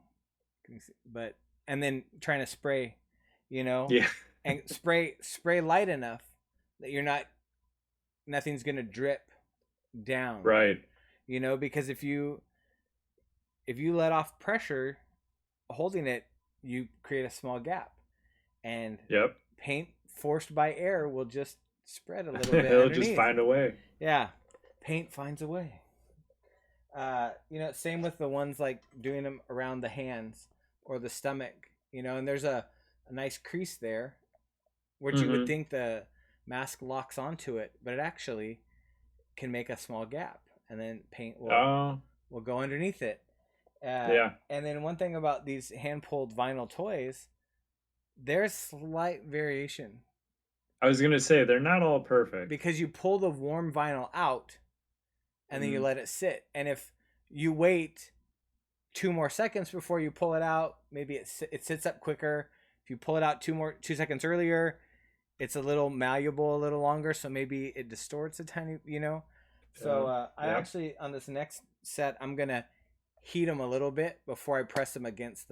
Can you see? But and then trying to spray, you know, Yeah. and spray light enough that you're not nothing's gonna drip down, Right. you know, because if you let off pressure holding it, you create a small gap, and Yep. paint forced by air will just spread a little bit It'll just underneath. find a way. Yeah, paint finds a way. You know, same with the ones like doing them around the hands or the stomach, you know, and there's a nice crease there, which you would Mm-hmm. think the mask locks onto it, but it actually can make a small gap, and then paint Oh, will go underneath it. yeah. And then one thing about these hand pulled vinyl toys, there's slight variation I was gonna say they're not all perfect. because you pull the warm vinyl out and then you Mm. let it sit. And if you wait 2 more seconds before you pull it out, maybe it sits up quicker. If you pull it out 2 seconds earlier, it's a little malleable a little longer, so maybe it distorts a tiny, you know. So Yeah. I Yep. actually on this next set I'm gonna heat them a little bit before I press them against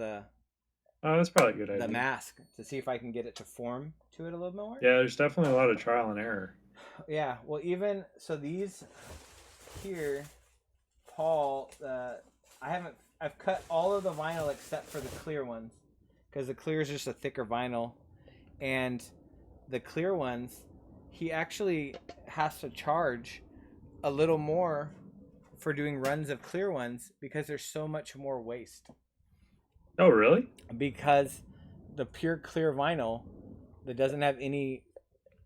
Oh, that's probably a good the idea. mask to see if I can get it to form to it a little more. Yeah, there's definitely a lot of trial and error. Yeah, well, even so, these here, Paul, I haven't. I've cut all of the vinyl except for the clear ones, because the clear is just a thicker vinyl, and the clear ones, he actually has to charge a little more for doing runs of clear ones because there's so much more waste. Oh, really? Because the pure clear vinyl that doesn't have any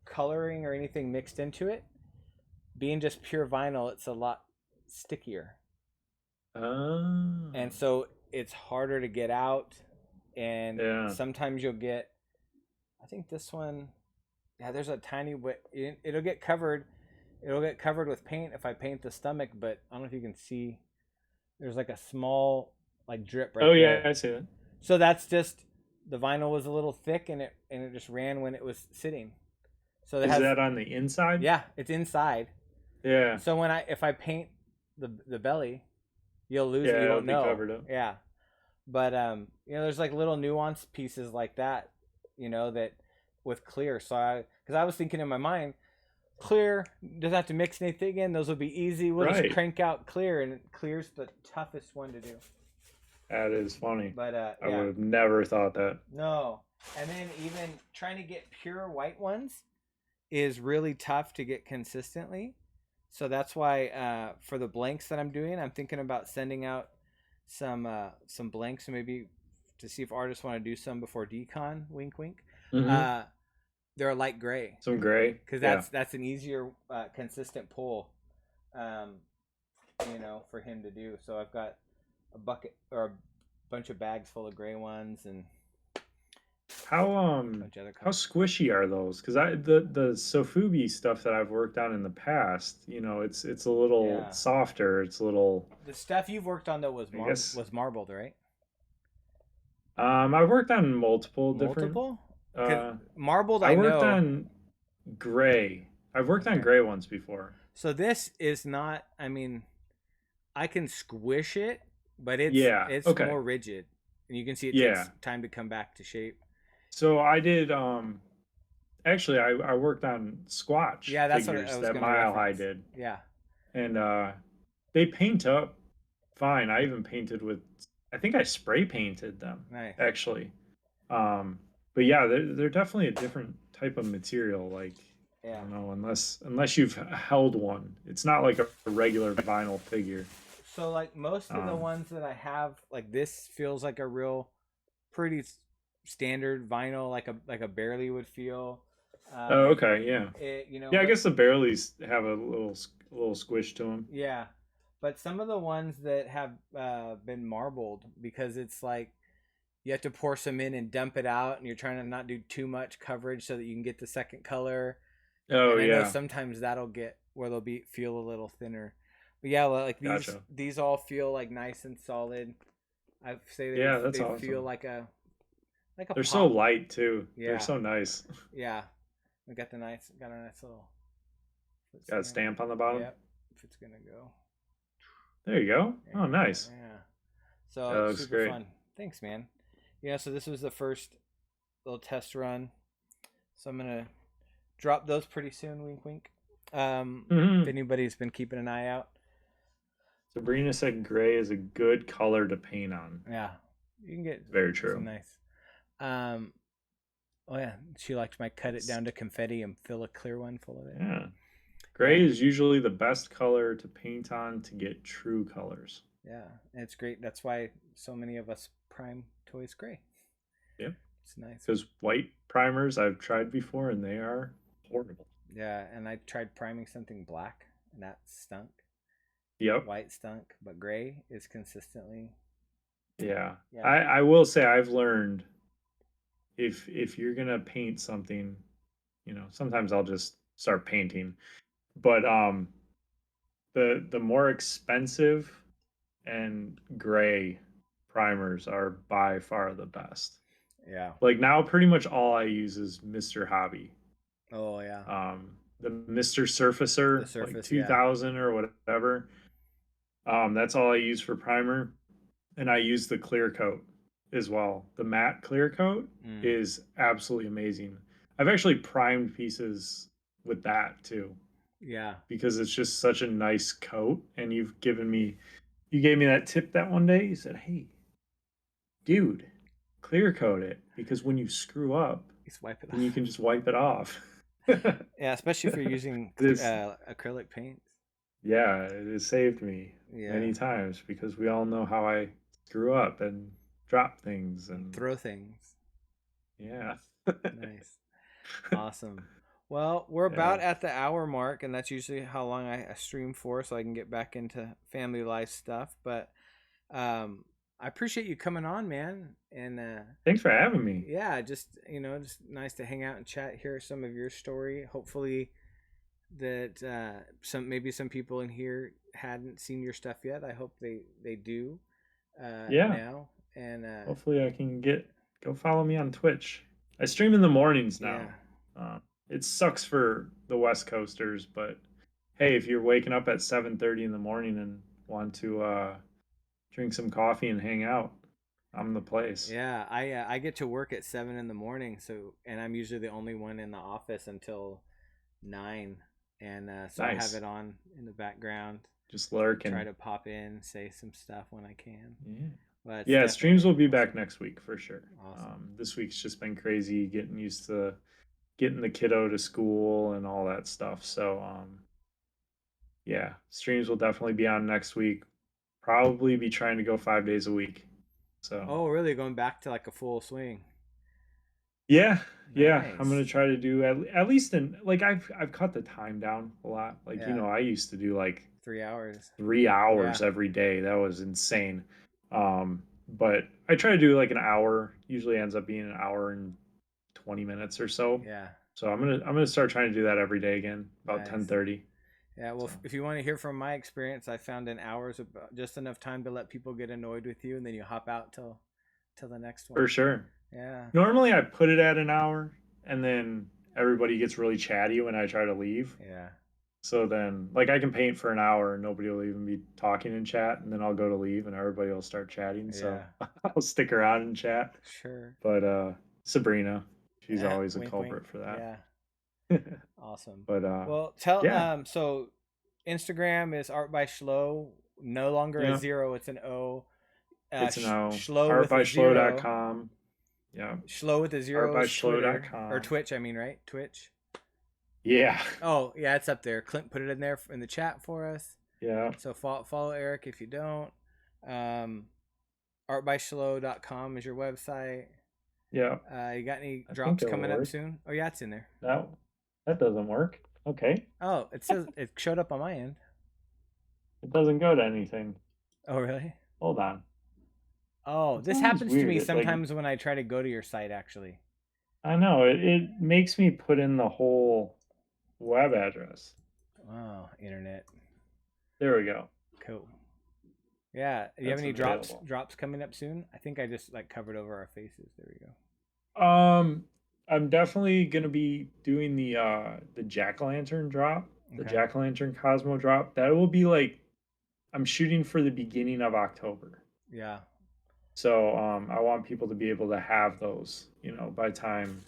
coloring or anything mixed into it, being just pure vinyl, it's a lot stickier. Oh, And so it's harder to get out. And yeah. sometimes you'll get, I think this one, yeah, there's a tiny bit, it'll get covered. It'll get covered with paint if I paint the stomach, but I don't know if you can see. There's like a small like drip right Oh, yeah, there. I see that. So that's just the vinyl was a little thick and it just ran when it was sitting. So it Is has, that on the inside? yeah, it's inside. Yeah. So when I if I paint the belly, you'll lose it. You Yeah, it'll won't be know. covered up. Yeah, but you know, there's like little nuance pieces like that, you know, that with clear. So I because I was thinking in my mind, clear doesn't have to mix anything in. Those will be easy. We'll just Right. crank out clear, and clear's the toughest one to do. That is funny. But I would yeah, have never thought that. no. And then even trying to get pure white ones is really tough to get consistently. So that's why for the blanks that I'm doing, I'm thinking about sending out some blanks, maybe to see if artists want to do some before decon. Wink, wink. Mm-hmm. Uh, they're a light gray Some gray. because Yeah. that's an easier consistent pull, um, you know, for him to do. So I've got a bucket or a bunch of bags full of gray ones and How a bunch of other how colors. squishy are those? Because the Sofubi stuff that I've worked on in the past, it's a little Yeah, softer. It's a little, the stuff you've worked on though I guess. was marbled, right? I've worked on multiple different. Multiple? Because Uh, marbled, I I worked know. on gray. I've worked on Okay. gray ones before. So this is not. I mean, I can squish it, but Yeah. it's Okay. more rigid, and you can see it takes Yeah. time to come back to shape. So I did. Actually, I worked on Squatch Yeah, that's what I figures was that gonna Mile High reference. did, Yeah, and they paint up fine. I even painted with. I think I spray painted them nice. actually. Um, but yeah, they're definitely a different type of material. Like I Yeah. don't know, unless you've held one, it's not like a regular vinyl figure. So like most of the Um, ones that I have, like this feels like a real pretty standard vinyl, like a barely would feel. oh, Um, okay, yeah, you know, yeah. I but guess the Bareleys have a little squish to them. yeah, but some of the ones that have been marbled because it's like you have to pour some in and dump it out, and you're trying to not do too much coverage so that you can get the second color. Oh And I know yeah, sometimes that'll get where they'll be feel a little thinner, But yeah, like Gotcha. these all feel like nice and solid. I say Yeah, that's they feel awesome. like a They're so pop. light too. They're Yeah, so nice. yeah. We got a nice little Got a footstand. stamp on the bottom. Yep, if it's gonna go. There you go. There Oh, you go. nice. Yeah. That So looks super great. fun. Thanks, man. Yeah. So this was the first little test run. So I'm gonna drop those pretty soon. Wink, wink. If Hmm. anybody's been keeping an eye out, Sabrina said gray is a good color to paint on. yeah, you can get Very some true. nice. Um, oh yeah, she liked my cut it It's, down to confetti and fill a clear one full of it. yeah. Gray Yeah, is usually the best color to paint on to get true colors. yeah, and it's great. That's why so many of us prime toys gray. Yep. It's nice. Because white primers I've tried before and they are horrible. Yeah, and I tried priming something black, and that stunk. Yep. White stunk, but gray is consistently. Yeah. Yeah, I will say I've learned if you're gonna paint something, sometimes I'll just start painting. But the more expensive and gray primers are by far the best. yeah. Like now pretty much all I use is Mr. Hobby. Oh yeah, The Mr. the Surfacer, like surface. Yeah, 2000 or whatever. That's all I use for primer. And I use the clear coat as well. The matte clear coat mm, is absolutely amazing. I've actually primed pieces with that too yeah. because it's just such a nice coat. And you gave me that tip that one day. You said, "Hey, dude, clear coat it because when you screw up, Just wipe it then you off. can just wipe it off." Yeah, especially if you're using This, acrylic paints. yeah, it has saved me Yeah, many times because we all know how I screw up and drop things and and throw things. yeah. Nice, awesome. Well, we're Yeah. about at the hour mark, and that's usually how long I stream for, so I can get back into family life stuff. But I appreciate you coming on, man, and Thanks for having me. yeah, just just nice to hang out and chat, hear some of your story. Hopefully that some people in here hadn't seen your stuff yet. I hope they do Yeah. now. And Hopefully I can go follow me on Twitch. I stream in the mornings yeah, now. It sucks for the West Coasters, but hey, if you're waking up at 7:30 in the morning and want to drink some coffee and hang out, I'm the place. yeah, I get to work at 7 in the morning, so and I'm usually the only one in the office until 9, and so I have Nice. it on in the background. Just Try lurking. to pop in, say some stuff when I can. Yeah. But it's Yeah, streams definitely will be back awesome. next week for sure. Awesome. This week's just been crazy getting used to getting the kiddo to school and all that stuff. So, yeah, streams will definitely be on next week. Probably be trying to go 5 days a week. So, Oh, really? Going back to like a full swing. yeah, yeah, I'm gonna Nice. try to do at least in like I've cut the time down a lot. Like Yeah. I used to do like 3 hours. 3 hours Yeah. every day. That was insane. But I try to do like an hour. Usually ends up being an hour and 20 minutes or so. Yeah. So I'm gonna start trying to do that every day again, about Nice. 10:30. Yeah. Well, So if you want to hear from my experience, I found in hours about just enough time to let people get annoyed with you, and then you hop out till the next for one. sure. Yeah. Normally I put it at an hour and then everybody gets really chatty when I try to leave. Yeah. So then like I can paint for an hour and nobody will even be talking in chat and then I'll go to leave and everybody will start chatting. So Yeah. I'll stick around and chat. Sure. But Sabrina, she's always a Wink, wink. culprit for that. Yeah. Awesome. But Well, tell yeah. so Instagram is art by Schlo, no longer a Yeah. zero, it's an O. It's an O. Schlo with a zero. Artbyschlo.com. Yeah. Schlo with a zero is Twitter or Artbyschlo.com. Twitch. I mean, right? Twitch. Yeah. Oh yeah, it's up there. Clint put it in there in the chat for us. Yeah. So follow Eric if you don't. Um, artbyschlo.com is your website. Yeah. You got any I think drops it'll coming up work. soon? Oh yeah, it's in there. No, that doesn't work. Okay. Oh, it says it showed up on my end. It doesn't go to anything. Oh really? Hold on. Oh, It's this always happens to weird. me It like sometimes when I try to go to your site. Actually. I know it makes me put in the whole web address. Oh, internet. There we go. Cool. Yeah. Do you have That's any available. drops coming up soon? I think I just like covered over our faces. There we go. Um, I'm definitely gonna be doing the jack o' lantern drop, the Okay. jack o' lantern Cosmo drop. That will be like I'm shooting for the beginning of October. Yeah. So I want people to be able to have those, by time.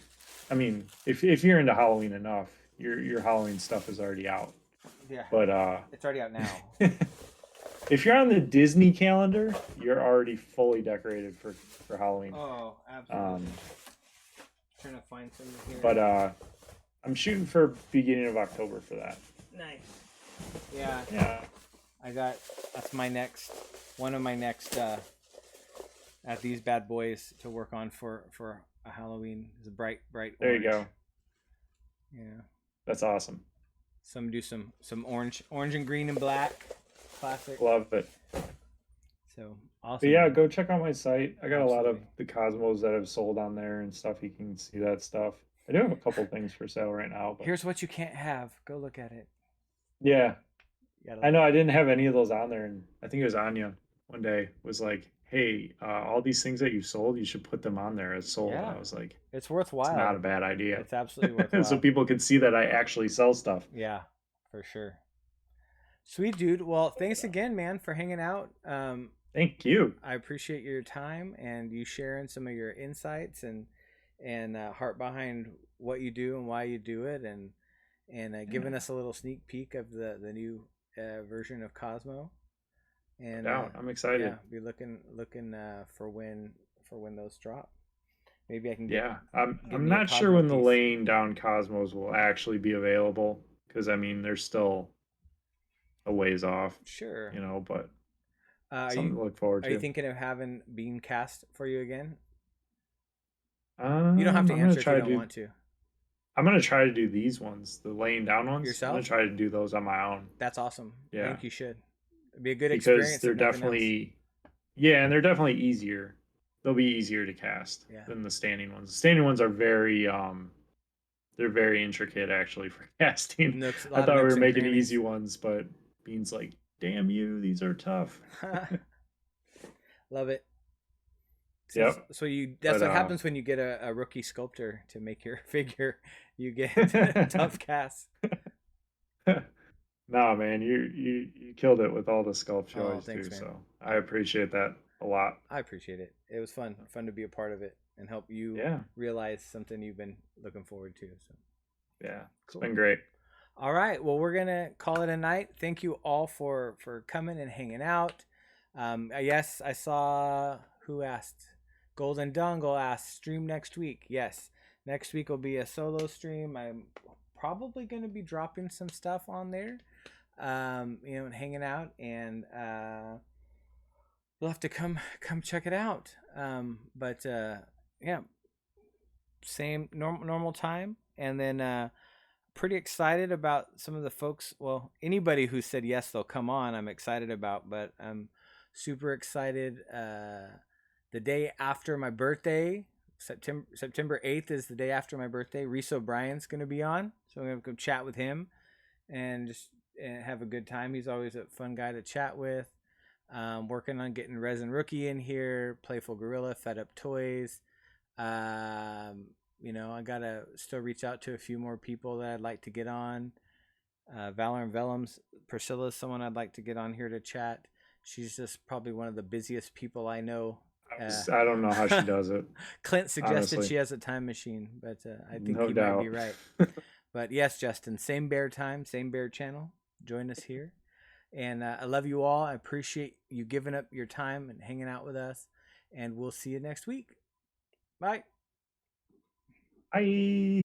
I mean, if you're into Halloween enough, your Halloween stuff is already out. Yeah. But It's already out now. if you're on the Disney calendar, you're already fully decorated for Halloween. Oh, absolutely. Um, Trying to find some here. but I'm shooting for beginning of October for that. Nice. Yeah. Yeah. That's my next one of my next at these bad boys to work on for a Halloween. It's a bright There orange. you go. Yeah. That's awesome. Some orange and green and black, classic. Love it. So But awesome. yeah, go check out my site. I got a lot of Absolutely. the Cosmos that have sold on there and stuff. You can see that stuff. I do have a couple things for sale right now, but Here's what you can't have. Go look at it. yeah, You gotta I look. know I didn't have any of those on there, and I think it was Anya one day was like, "Hey, all these things that you sold, you should put them on there as sold." And Yeah, I was like, it's "It's not worthwhile. a bad idea," It's absolutely so worthwhile. people can see that I actually sell stuff. Yeah, for sure. Sweet dude. Well, thanks again, man, for hanging out. Thank you. I appreciate your time and you sharing some of your insights and heart behind what you do and why you do it, and Yeah, giving us a little sneak peek of the new version of Cosmo. no And doubt. I'm yeah, excited. be looking for when those drop. Maybe I can Yeah, get I'm me a not sure Cosmo when the piece. laying down Cosmos will actually be available because I mean they're still a ways off, Sure. but Uh, are you something to look forward are you to. thinking of having Bean cast for you again? You don't have to I'm gonna answer if you try to don't do want to. I'm gonna try to do these ones, the laying down ones. I'm gonna Yourself? try to do those on my own. That's awesome. I Yeah, think you should. It'd be a good because experience they're if nothing else. definitely yeah, and they're definitely easier. They'll be easier to cast Yeah. than the standing ones. The standing ones are very they're very intricate actually for casting. Nooks, a I lot of thought we nooks were and making easy crannies. ones, but Bean's like, "Damn you, these are tough." Love it. So, Yep. so you that's But what happens when you get a rookie sculptor to make your figure. You get tough casts. no, man, you killed it with all the sculpts you Oh, always thanks, do. man. So I appreciate that a lot. I appreciate it. It was fun to be a part of it and help you Yeah, realize something you've been looking forward to. So yeah, it's cool. been great. All right. Well, we're gonna call it a night. Thank you all for coming and hanging out. Yes, I saw who asked. Golden Dungle asked stream next week. Yes, next week will be a solo stream. I'm probably gonna be dropping some stuff on there. And hanging out, and you'll have to come check it out. But yeah, same normal time, and then pretty excited about some of the folks. Well, anybody who said yes, they'll come on. I'm excited about, but I'm super excited. The day after my birthday, September 8th is the day after my birthday. Reese O'Brien's going to be on, so I'm going to go chat with him and just have a good time. He's always a fun guy to chat with. Working on getting Resin Rookie in here, Playful Gorilla, Fed Up Toys. I gotta still reach out to a few more people that I'd like to get on. Valor and Vellum's Priscilla's someone I'd like to get on here to chat. She's just probably one of the busiest people I know. I don't know how she does it, Clint suggested honestly. she has a time machine, but I think No he might be doubt. right. But yes, Justin, same bear time, same bear channel. Join us here. And I love you all. I appreciate you giving up your time and hanging out with us. And we'll see you next week. Bye. Bye.